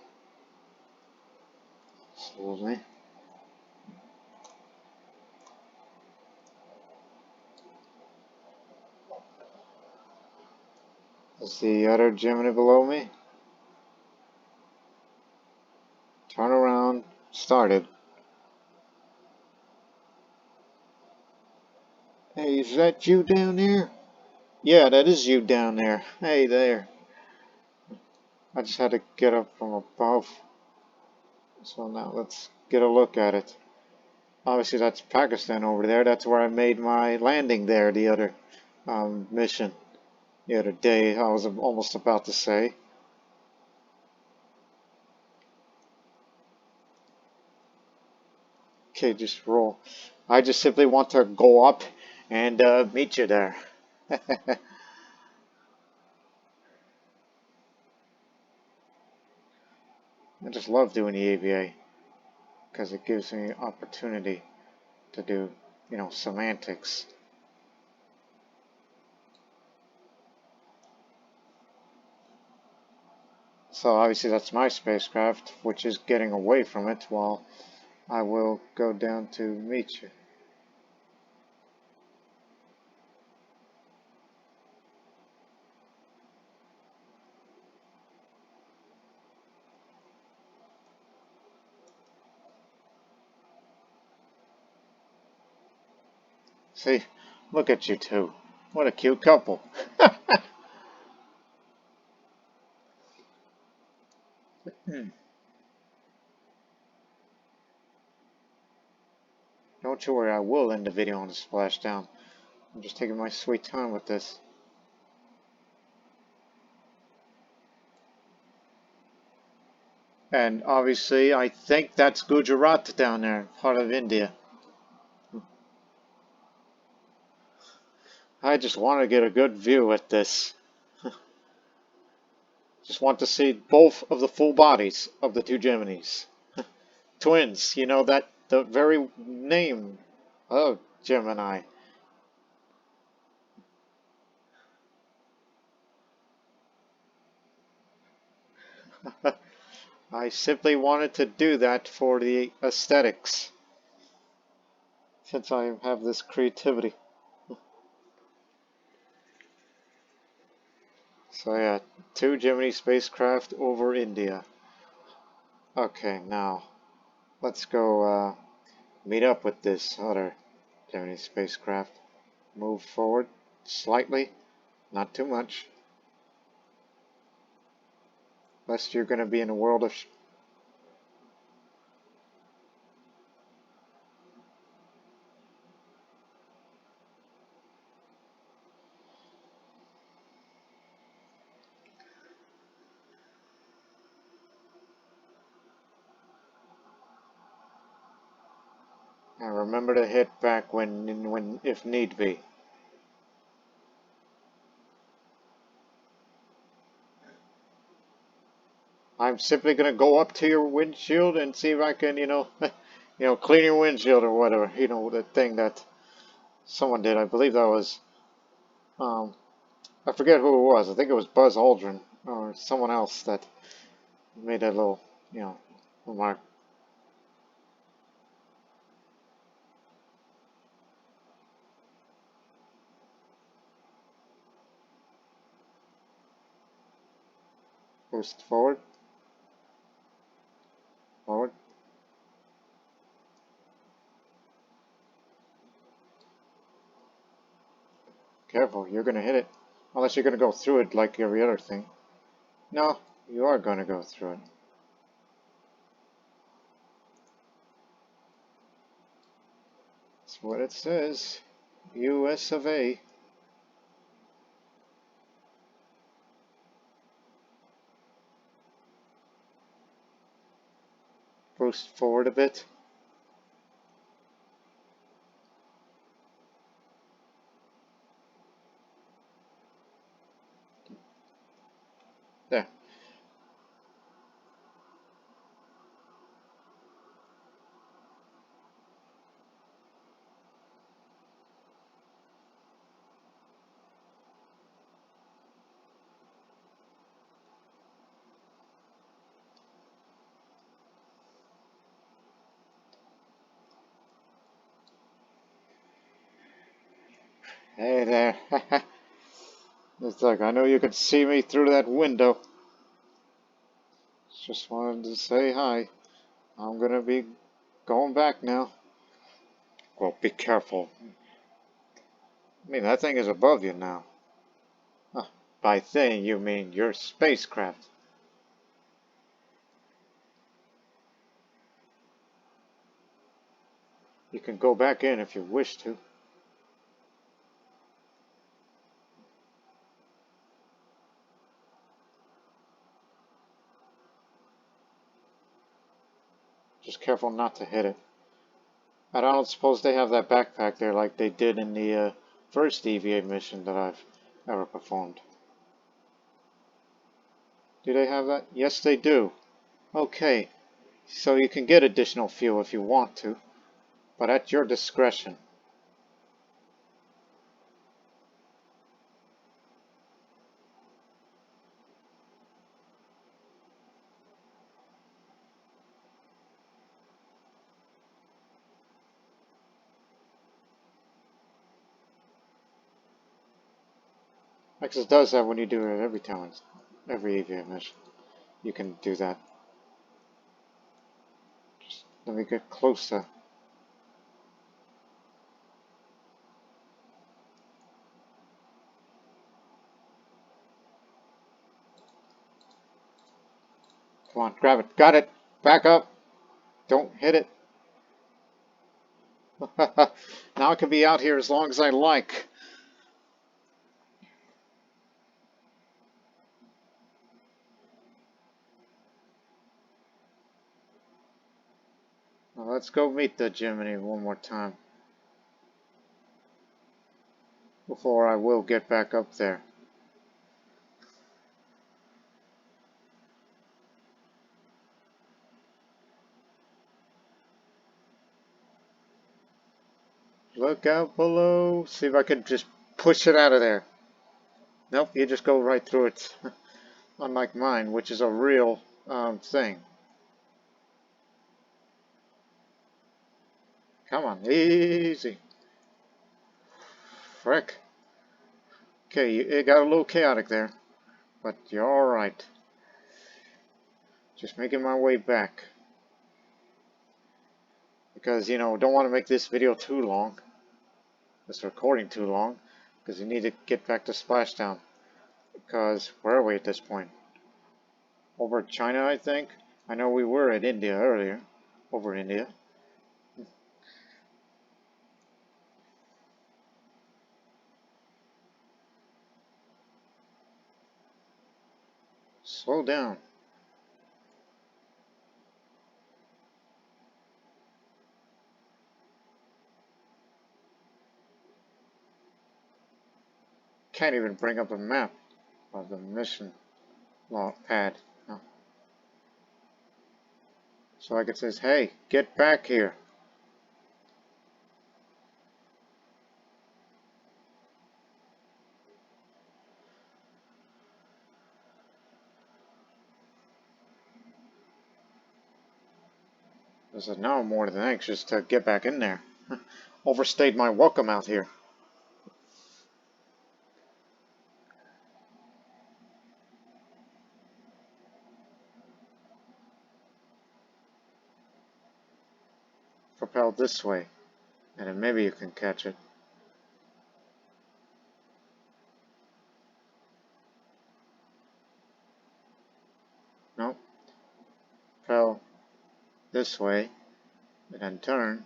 Slowly. Is the other Gemini below me? Turn around. Started. Hey, is that you down there? Yeah, that is you down there. Hey there. I just had to get up from above. So now let's get a look at it. Obviously that's Pakistan over there. That's where I made my landing there the other mission. The other day, I was almost about to say. Okay, just roll. I just simply want to go up and meet you there. I just love doing the AVA because it gives me opportunity to do, semantics. So obviously that's my spacecraft, which is getting away from it while I will go down to meet you. See, look at you two. What a cute couple. Don't you worry, I will end the video on the splashdown. I'm just taking my sweet time with this. And obviously, I think that's Gujarat down there, part of India. I just want to get a good view at this. Just want to see both of the full bodies of the two Geminis. Twins, that the very name of Gemini. I simply wanted to do that for the aesthetics. since I have this creativity. So yeah, 2 Gemini spacecraft over India. Okay, now let's go meet up with this other Gemini spacecraft. Move forward slightly, not too much, lest you're going to be in a world of and remember to hit back when if need be. I'm simply going to go up to your windshield and see if I can, clean your windshield or whatever. You know, the thing that someone did. I believe that was, um, I forget who it was. I think it was Buzz Aldrin or someone else that made that little, remark. Boost forward, forward. Careful, you're going to hit it. Unless you're going to go through it like every other thing. No, you are going to go through it. That's what it says. US of A. Boost forward a bit. There. Hey there. It's like, I know you could see me through that window. Just wanted to say hi. I'm gonna be going back now. Well, be careful. I mean, that thing is above you now. Huh. By thing, you mean your spacecraft. You can go back in if you wish to. Just careful not to hit it. I don't suppose they have that backpack there like they did in the first EVA mission that I've ever performed. Do they have that? Yes, they do. Okay, so you can get additional fuel if you want to, but at your discretion. Actually, it does that when you do it every time, every EVA mission. You can do that. Just let me get closer. Come on, grab it. Got it. Back up. Don't hit it. Now I can be out here as long as I like. Well, let's go meet the Gemini one more time before I will get back up there. Look out below. See if I can just push it out of there. Nope, you just go right through it. Unlike mine, which is a real thing. Come on, easy. Frick. Okay, it got a little chaotic there, but you're alright. Just making my way back. Because, you know, don't want to make this video too long. This recording too long. Because you need to get back to Splashdown. Because, where are we at this point? Over China, I think? I know we were at India earlier. Over India. Slow down. Can't even bring up a map of the mission log pad. No. So like it says, hey, get back here. I said, now I'm more than anxious to get back in there. Overstayed my welcome out here. Propel this way, and then maybe you can catch it. Nope. Propel this way, and then turn.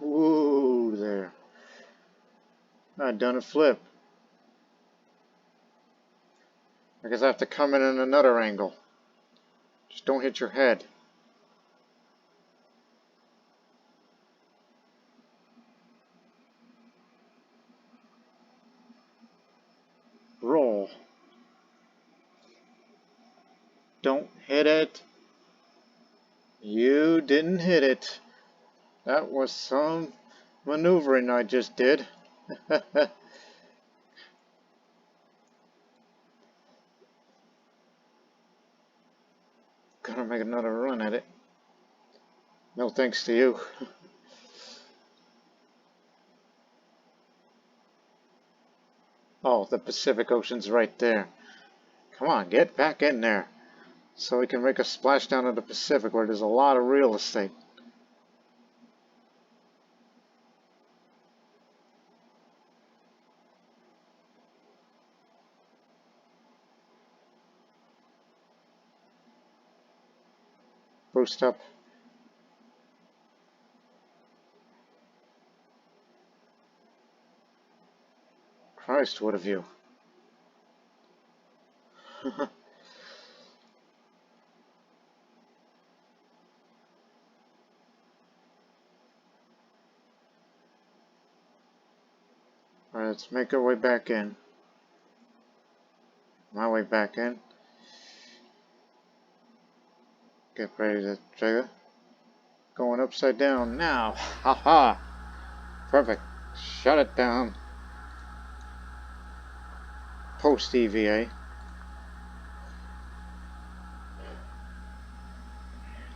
Ooh, there. I done a flip. I guess I have to come in another angle. Just don't hit your head. Roll. Don't hit it. You didn't hit it. That was some maneuvering I just did. Gotta make another run at it. No thanks to you. Oh, the Pacific Ocean's right there. Come on, get back in there. So we can make a splashdown of the Pacific where there's a lot of real estate. Boost up. Christ, what a view. Alright, let's make our way back in. My way back in. Get ready to trigger. Going upside down now. Haha. Perfect. Shut it down. Post EVA.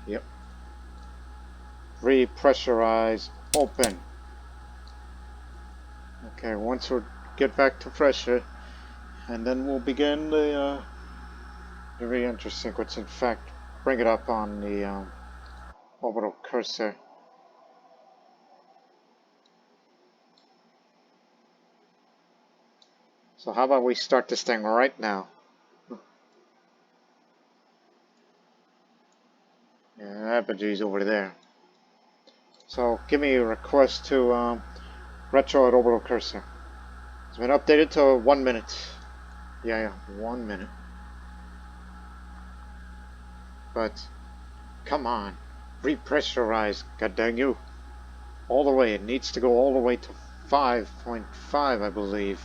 Yep. Repressurize. Open. Okay, once we get back to pressure, and then we'll begin the re-entry sequence. In fact, bring it up on the orbital cursor. So how about we start this thing right now? Yeah, Apogee's over there. So give me a request to retro at orbital cursor. It's been updated to 1 minute. Yeah, 1 minute. But come on, repressurize, god dang you. All the way, it needs to go all the way to 5.5, I believe.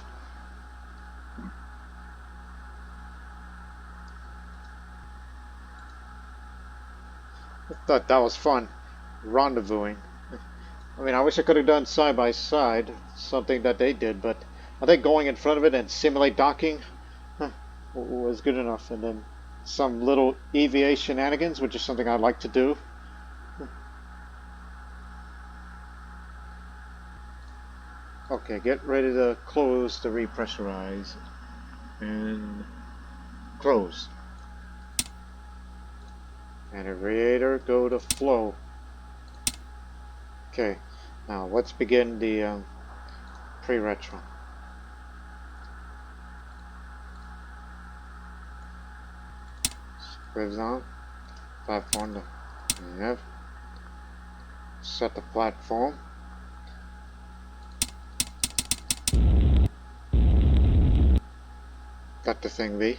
I thought that was fun, rendezvousing. I mean, I wish I could have done side by side, something that they did, but I think going in front of it and simulate docking was good enough. And then some little EVA shenanigans, which is something I'd like to do. Okay, get ready to close the repressurize. And close. And aerator, go to flow. Okay, now let's begin the pre-retro. Squibs on. Platform to nav. Set the platform. Got the thing B.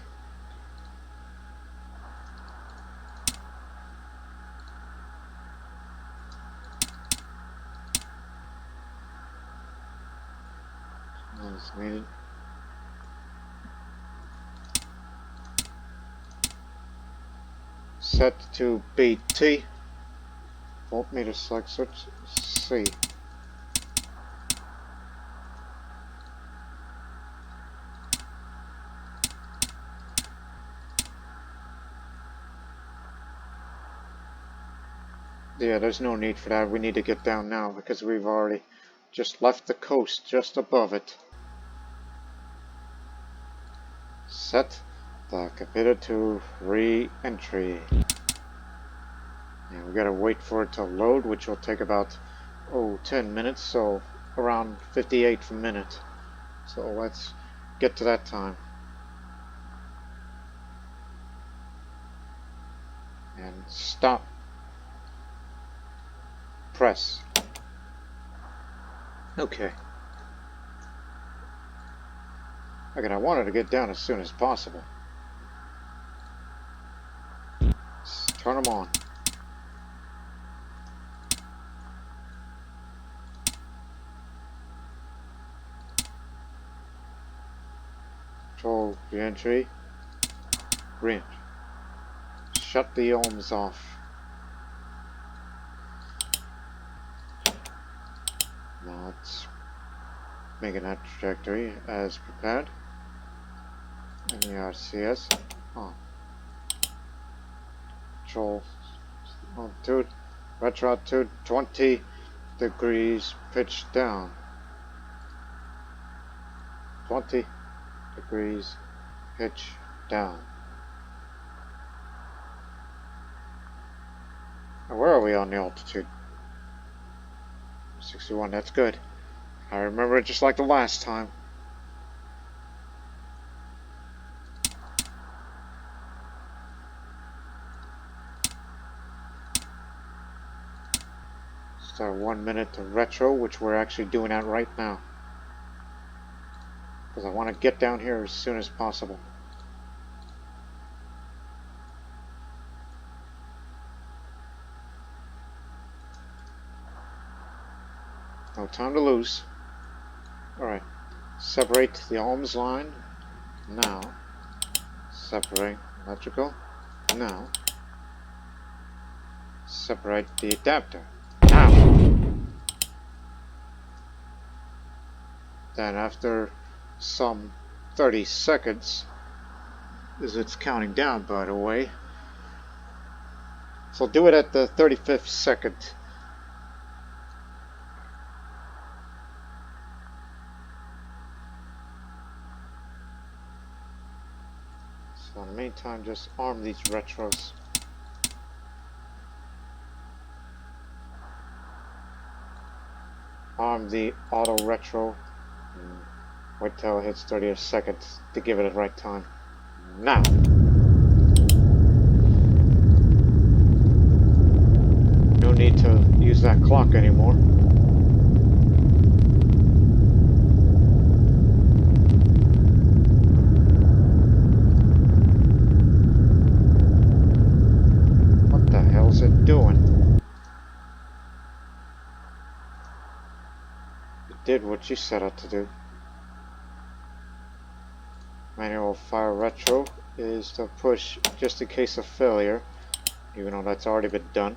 That's needed. Set to BT. Voltmeter select switch C. Yeah, there's no need for that. We need to get down now because we've already just left the coast just above it. Set the computer to re-entry. And we gotta wait for it to load, which will take about 10 minutes, so around 58 minutes. So let's get to that time. And stop. Press. Okay. Again, I wanted to get down as soon as possible. Let's turn them on. Control reentry. Reentry. Shut the ohms off. Now let's make that trajectory as prepared. And the RCS on. Control altitude, retro altitude 20 degrees pitch down. 20 degrees pitch down. Now where are we on the altitude? 61, that's good. I remember it just like the last time. Start 1 minute to retro, which we're actually doing that right now. Because I want to get down here as soon as possible. No time to lose. Alright. Separate the ohms line. Now. Separate electrical. Now. Separate the adapter. Now. Then after some 30 seconds, as it's counting down by the way. So do it at the 35th second. So in the meantime, just arm these retros. Arm the auto retro. Wait till it hits 30th second to give it the right time. Now! No need to use that clock anymore. What the hell's it doing? It did what you set out to do. Manual fire retro is to push just in case of failure, even though that's already been done.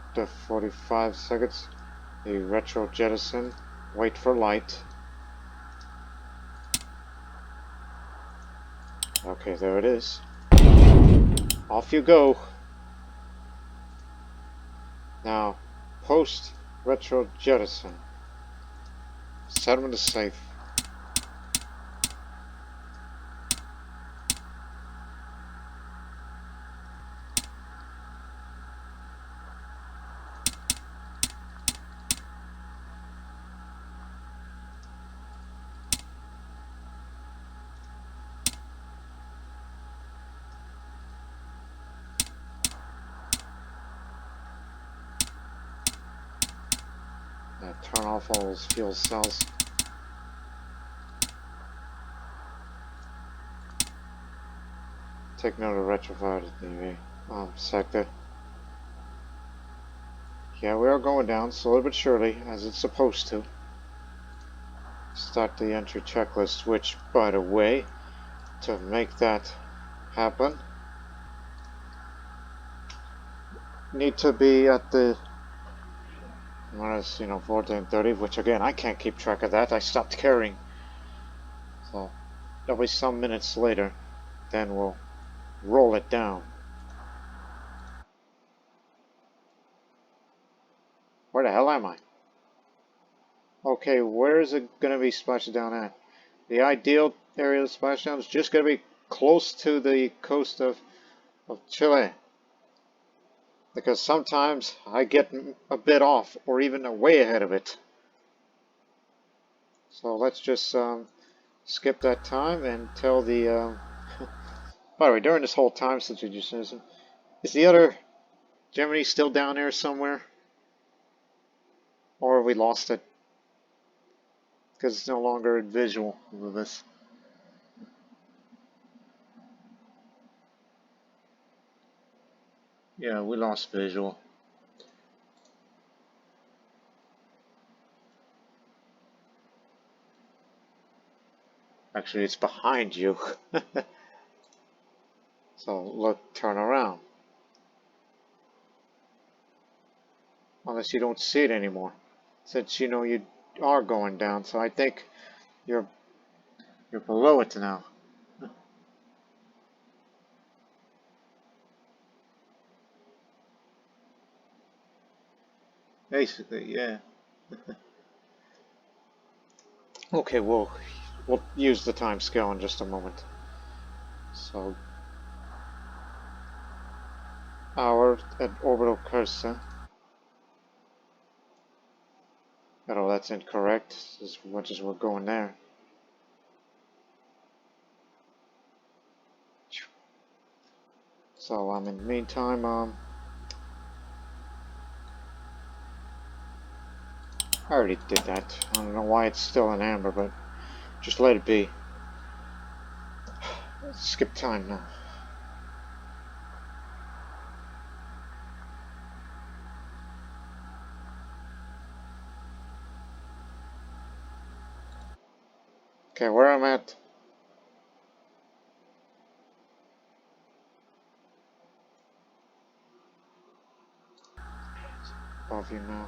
After 45 seconds, the retro jettison Wait for light. Okay, there it is. Off you go. Now, post retro jettison. Set them to safe. Now turn off all those fuel cells. Take note of retrofitted TV sector. Yeah, we are going down slowly but surely, as it's supposed to. Start the entry checklist, which, by the way, to make that happen, need to be at the minus, 1430, which again, I can't keep track of that. I stopped caring. So, that'll be some minutes later. Then we'll roll it down. Where the hell am I? Okay, where is it going to be splashed down at? The ideal area of splashdown is just going to be close to the coast of Chile. Because sometimes I get a bit off, or even way ahead of it. So let's just skip that time and tell the... By the way, during this whole time since you just said, is the other Gemini still down there somewhere? Or have we lost it? Because it's no longer visual with us. Yeah, we lost visual. Actually, it's behind you. So look, turn around. Unless you don't see it anymore. Since you know you are going down, so I think you're below it now. Basically, yeah. Okay, we'll use the time scale in just a moment. So, hour at orbital cursor. Oh, that's incorrect. As much as we're going there. So, in the meantime, I already did that. I don't know why it's still in amber, but just let it be. Let's skip time now. Okay, where I'm at. Above you now.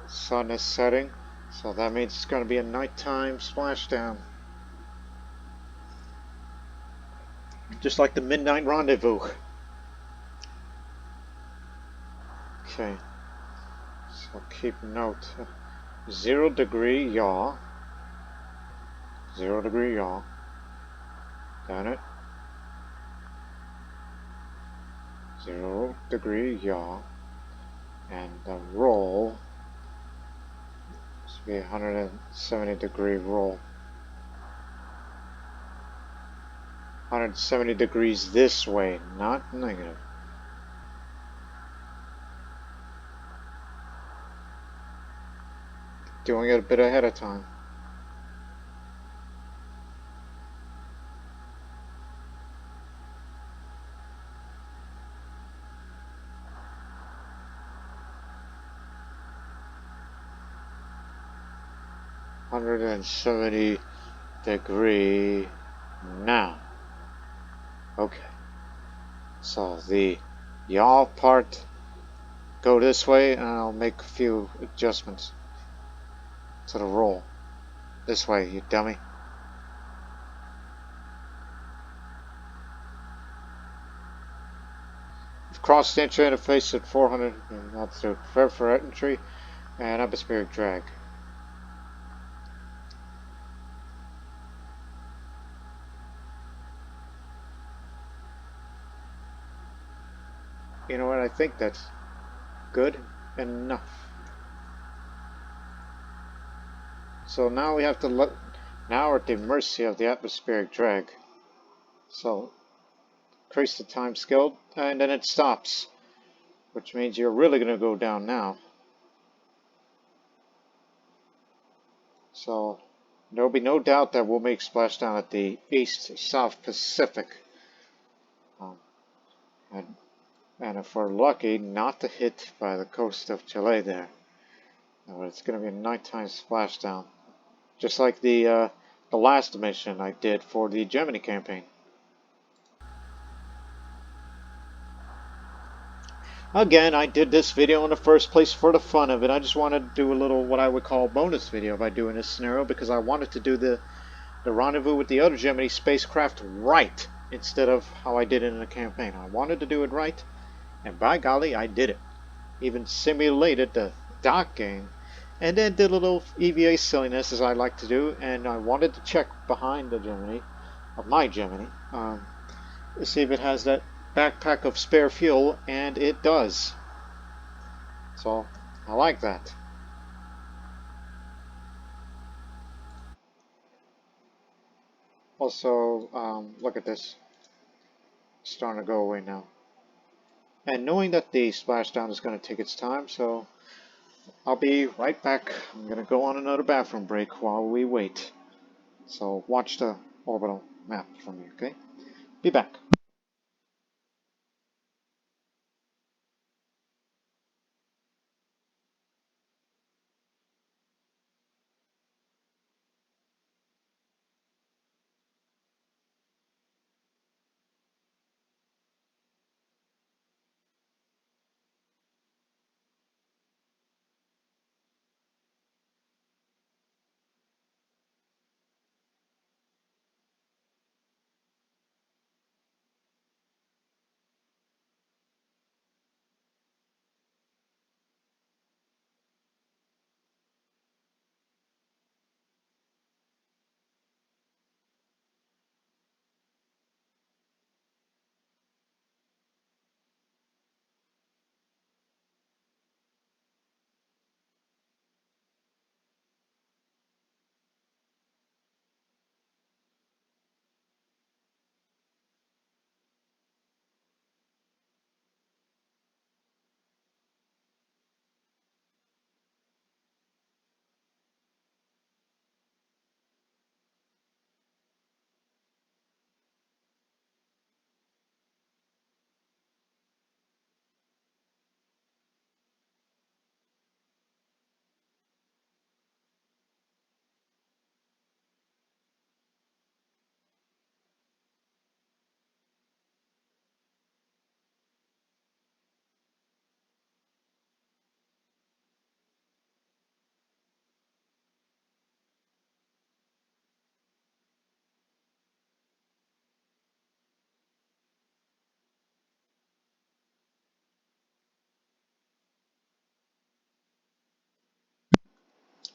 Sun is setting, so that means it's going to be a nighttime splashdown. Just like the Midnight Rendezvous. Okay, so keep note. 0 degree yaw. 0 degree yaw. Got it? 0 degree yaw. And the roll must be 170 degree roll. 170 degrees this way, not negative. Doing it a bit ahead of time. .170 degree now. Okay. So the yaw part go this way and I'll make a few adjustments to the roll. This way, you dummy. We've crossed the entry interface at 400, and that's through. Prepare for entry and atmospheric drag. You know what, I think that's good enough. So now we have to look. Now we're at the mercy of the atmospheric drag. So increase the time scale, and then it stops, which means you're really going to go down now. So there'll be no doubt that we'll make splashdown at the East-South Pacific. And if we're lucky not to hit by the coast of Chile there, it's going to be a nighttime splashdown. Just like the last mission I did for the Gemini campaign. Again, I did this video in the first place for the fun of it. I just wanted to do a little what I would call bonus video by doing this scenario because I wanted to do the rendezvous with the other Gemini spacecraft right instead of how I did it in the campaign. I wanted to do it right, and by golly, I did it. Even simulated the docking, and then did a little EVA silliness as I like to do, and I wanted to check behind the Gemini, of my Gemini, to see if it has that backpack of spare fuel, and it does. So I like that. Also, look at this. It's starting to go away now. And knowing that the splashdown is going to take its time, so I'll be right back. I'm going to go on another bathroom break while we wait. So watch the orbital map for me, okay? Be back.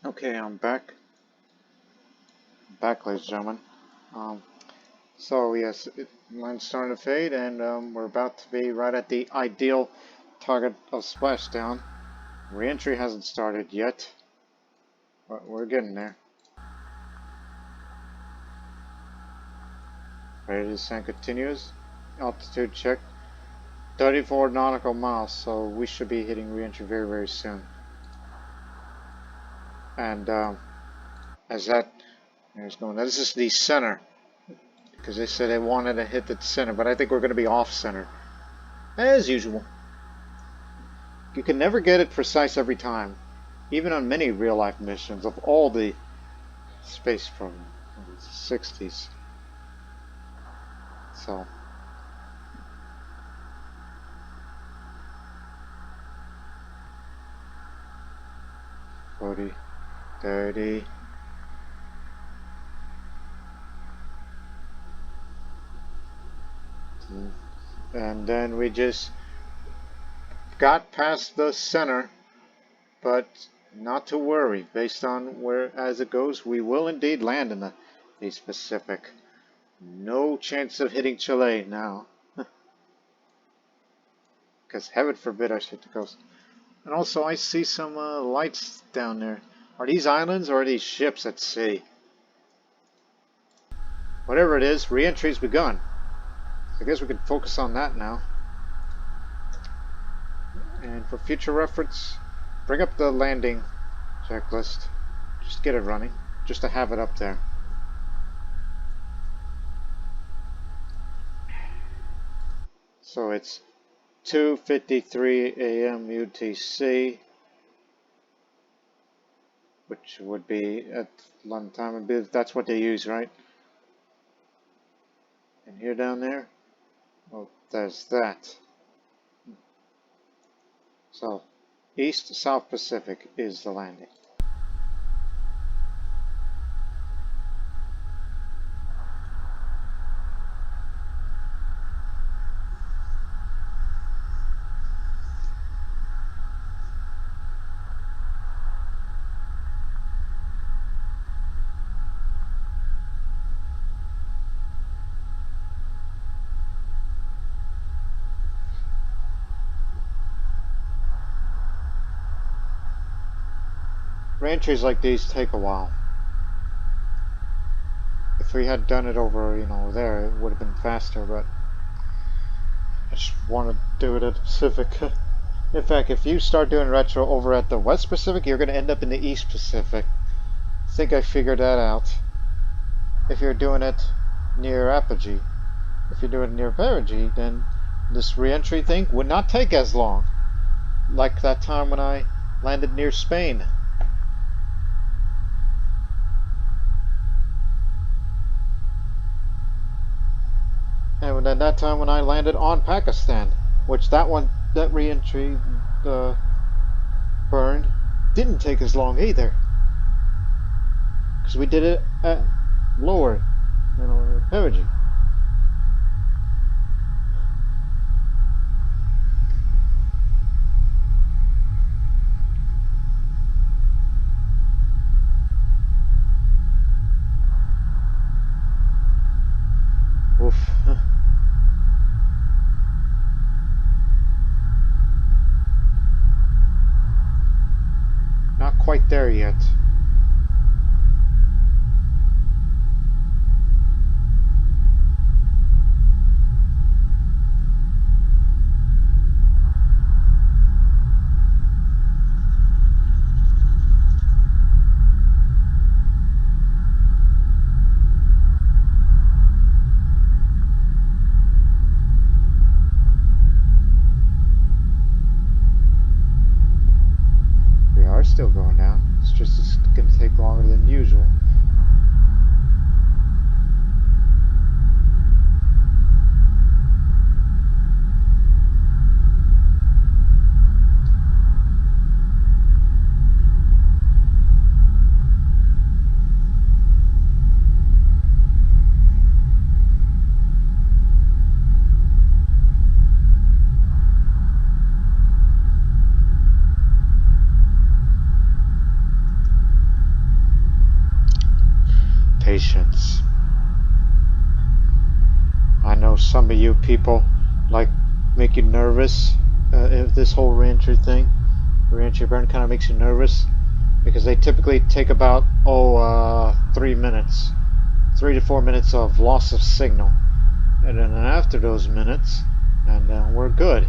Okay, I'm back. Back, ladies and gentlemen. Um, so yes, mine's starting to fade, and we're about to be right at the ideal target of splashdown. Reentry hasn't started yet, but we're getting there. Ready to descend continues. Altitude check. 34 nautical miles, so we should be hitting reentry very, very soon. And as that is going, this is the center, because they said they wanted to hit the center, but I think we're going to be off center, as usual. You can never get it precise every time, even on many real-life missions of all the space programs in the 60s. So. 40, 30. And then we just got past the center, but not to worry. Based on where as it goes, we will indeed land in the East Pacific. No chance of hitting Chile now. Because heaven forbid I should go. And also I see some lights down there. Are these islands or are these ships at sea? Whatever it is, reentry's begun. So I guess we can focus on that now. And for future reference, bring up the landing checklist. Just get it running. Just to have it up there. So it's 2:53 a.m. UTC, which would be at London time. That's what they use, right? And here down there, well, there's that. So, East South Pacific is the landing. Reentries like these take a while. If we had done it over, there, it would have been faster, but I just want to do it at the Pacific. In fact, if you start doing retro over at the West Pacific, you're going to end up in the East Pacific. I think I figured that out. If you're doing it near apogee, if you're doing it near perigee, then this reentry thing would not take as long. Like that time when I landed near Spain. And then that time when I landed on Pakistan, which that re-entry burn didn't take as long either, because we did it at lower, perigee. Oof. Not quite there yet. Still going down. It's just going to take longer than usual. Patience. I know some of you people make you nervous if this whole reentry thing. The reentry burn kind of makes you nervous because they typically take about 3 minutes, 3 to 4 minutes of loss of signal, and then after those minutes, and we're good.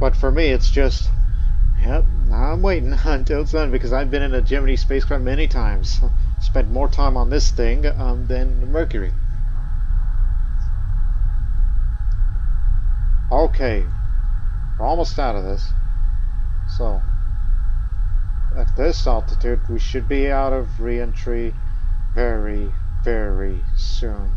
But for me, it's just, yep, I'm waiting until it's done because I've been in a Gemini spacecraft many times. Spent more time on this thing than Mercury. Okay, we're almost out of this. So, at this altitude, we should be out of reentry very, very soon.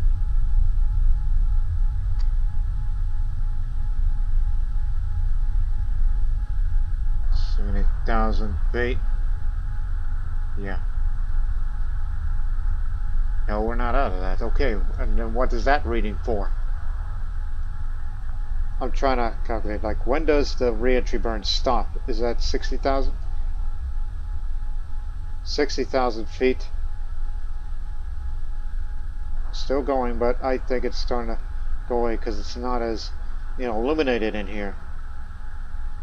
70,000 feet. Yeah. No, we're not out of that. Okay, and then what is that reading for? I'm trying to calculate, like, when does the reentry burn stop? Is that 60,000? 60,000 feet. Still going, but I think it's starting to go away because it's not as, illuminated in here.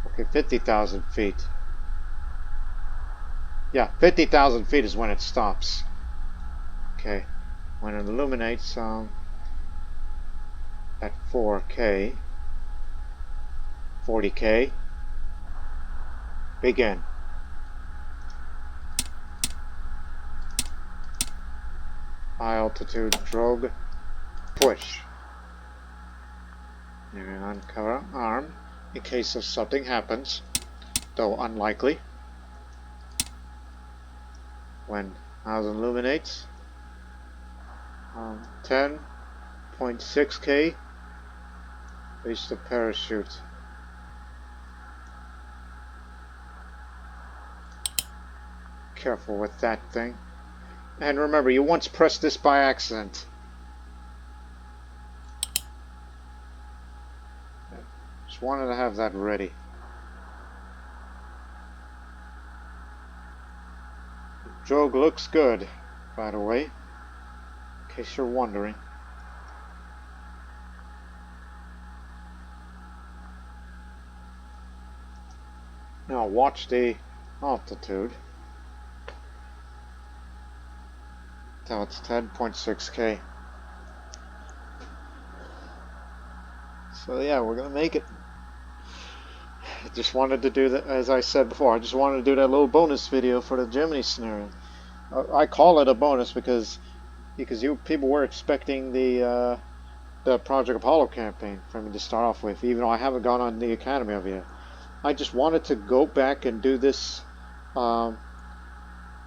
Okay, 50,000 feet. Yeah, 50,000 feet is when it stops. Okay, when it illuminates at 4K, 40K, begin. High altitude drogue, push. And uncover arm in case of something happens, though unlikely. When house illuminates, 10.6K, reach the parachute. Careful with that thing. And remember, you once pressed this by accident. Just wanted to have that ready. Drogue looks good, by the way, in case you're wondering. Now watch the altitude. Now it's 10.6K. So yeah, we're gonna make it. I just wanted to do that, as I said before, I just wanted to do that little bonus video for the Gemini scenario. I call it a bonus because you people were expecting the Project Apollo campaign for me to start off with, even though I haven't gone on the Academy of it yet. I just wanted to go back and do this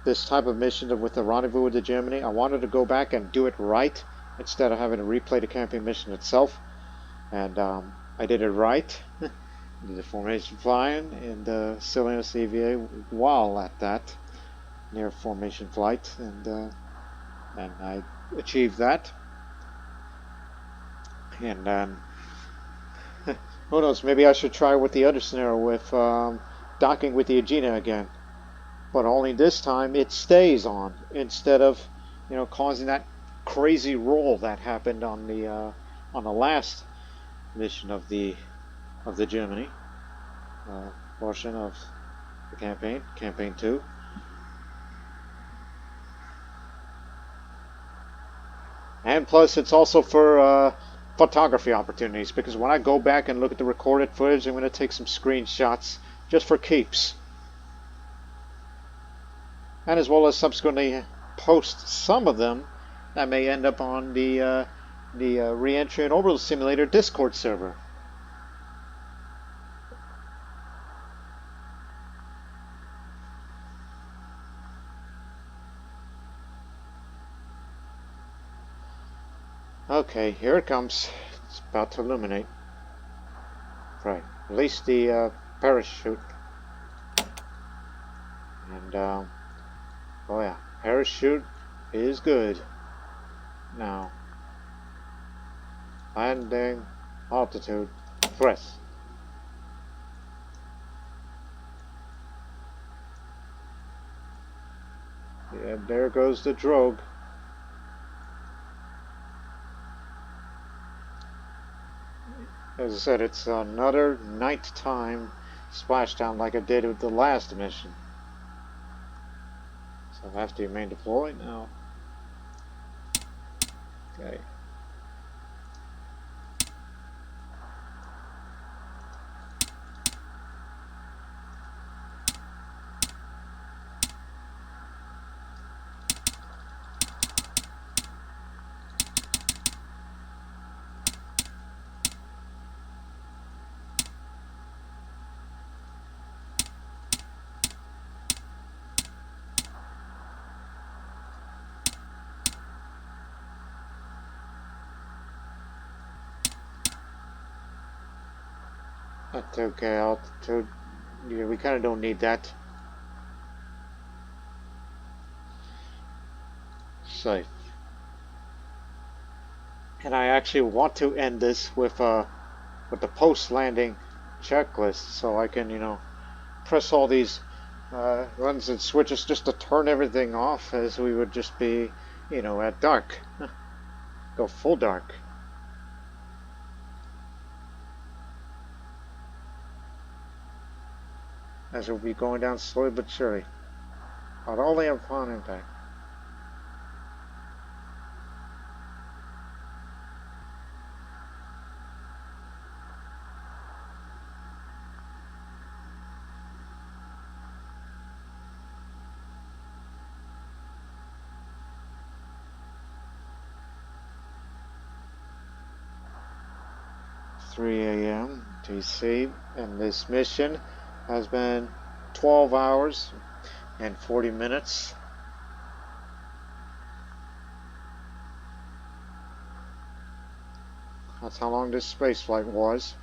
this type of mission with the Rendezvous with the Gemini. I wanted to go back and do it right instead of having to replay the campaign mission itself. And I did it right. Did the formation flying and the Silius EVA while at that near formation flight, and I achieved that. And then who knows? Maybe I should try with the other scenario with docking with the Agena again. But only this time it stays on instead of, causing that crazy roll that happened on the last mission of the Gemini portion of the campaign 2. And plus, it's also for photography opportunities, because when I go back and look at the recorded footage, I'm going to take some screenshots just for keeps. And as well as subsequently post some of them that may end up on the Reentry and Orbital Simulator Discord server. Okay, here it comes. It's about to illuminate. Right, release the parachute. And oh yeah, parachute is good. Now, landing, altitude, press. Yeah, there goes the drogue. As I said, it's another nighttime splashdown like I did with the last mission. So after you main deploy now. Okay. At 2K altitude, Yeah, we kind of don't need that. Safe. And I actually want to end this with the post-landing checklist, so I can, press all these runs and switches just to turn everything off as we would just be, at dark. Go full dark. As we'll be going down slowly but surely. But only upon impact. (3 a.m. DC), and this mission has been 12 hours and 40 minutes. That's how long this space flight was.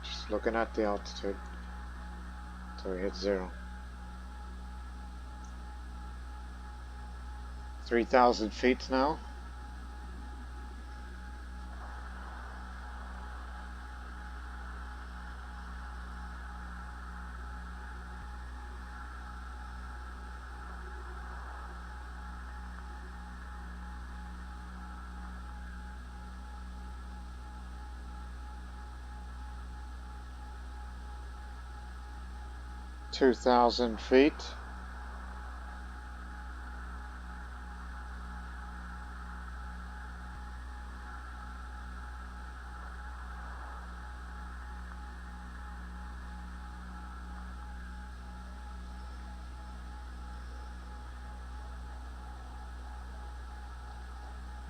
Just looking at the altitude until we hit 0. 3,000 feet now. (2,000 feet).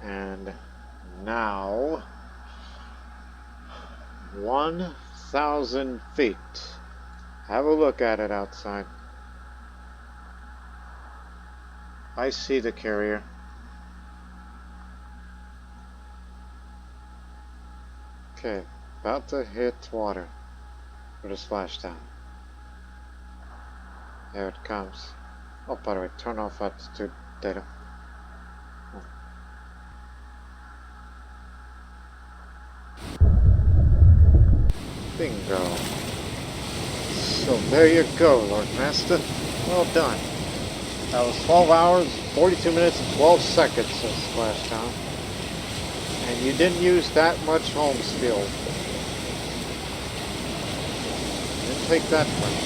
And now 1,000 feet. Have a look at it outside. I see the carrier. Okay, about to hit water with a splashdown. There it comes. Oh, by the way, turn off altitude data. Bingo. So there you go, Lord Master. Well done. That was 12 hours, 42 minutes, and 12 seconds of splashdown. And you didn't use that much home skill. Didn't take that much.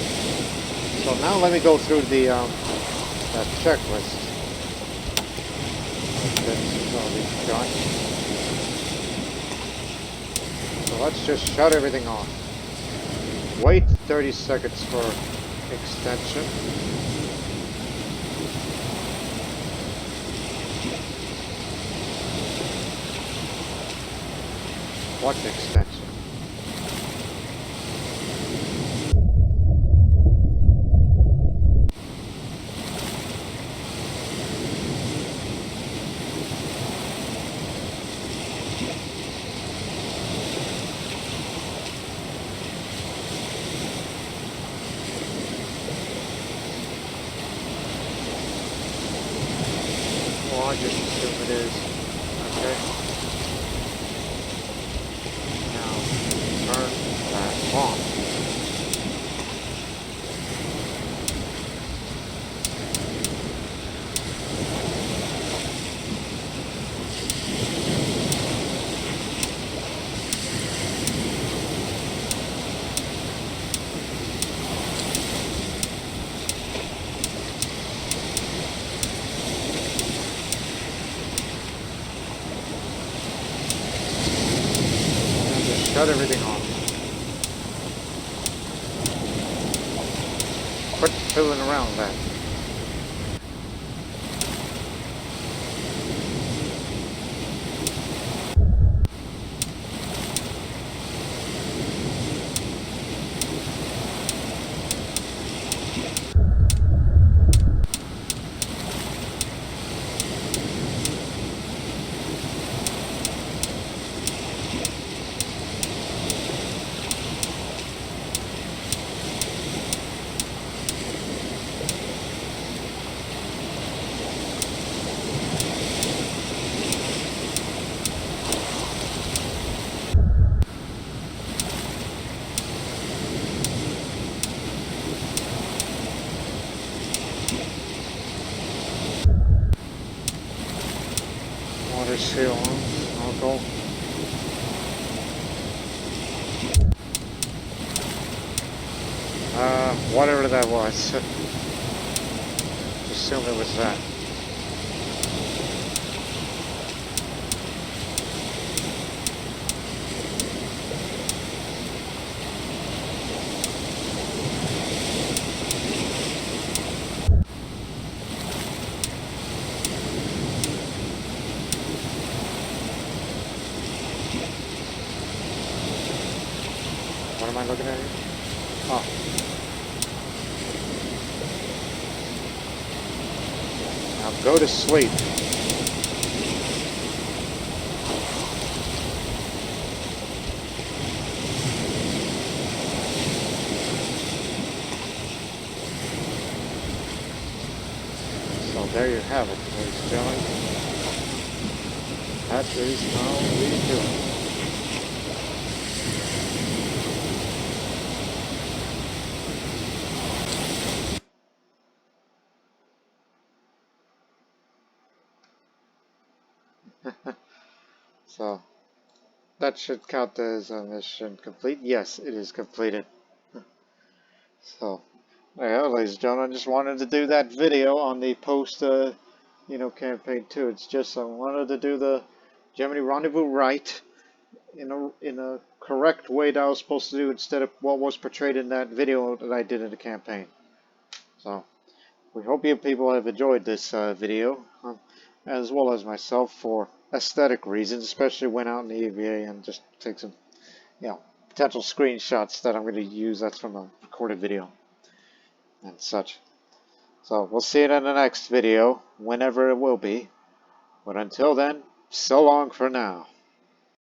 So now let me go through the that checklist. That's already done. So let's just shut everything off. Wait 30 seconds for extension. What extension? Well, I just assume it is. Okay. Now, turn that on. shut everything off. Quit fiddling around with that. Water seal on, snorkel. Whatever that was. Just assume it was that. What am I looking at here? Oh. Now go to sleep. So there you have it, ladies and gentlemen. That is how we do it. So that should count as a mission complete. Yes, it is completed. So yeah, ladies and gentlemen, I just wanted to do that video on the post campaign too. It's just I wanted to do the Gemini Rendezvous right in a correct way that I was supposed to do instead of what was portrayed in that video that I did in the campaign. So we hope you people have enjoyed this video, as well as myself, for aesthetic reasons, especially when out in the EVA and just take some, potential screenshots that I'm going to use. That's from a recorded video and such. So we'll see it in the next video, whenever it will be. But until then, so long for now.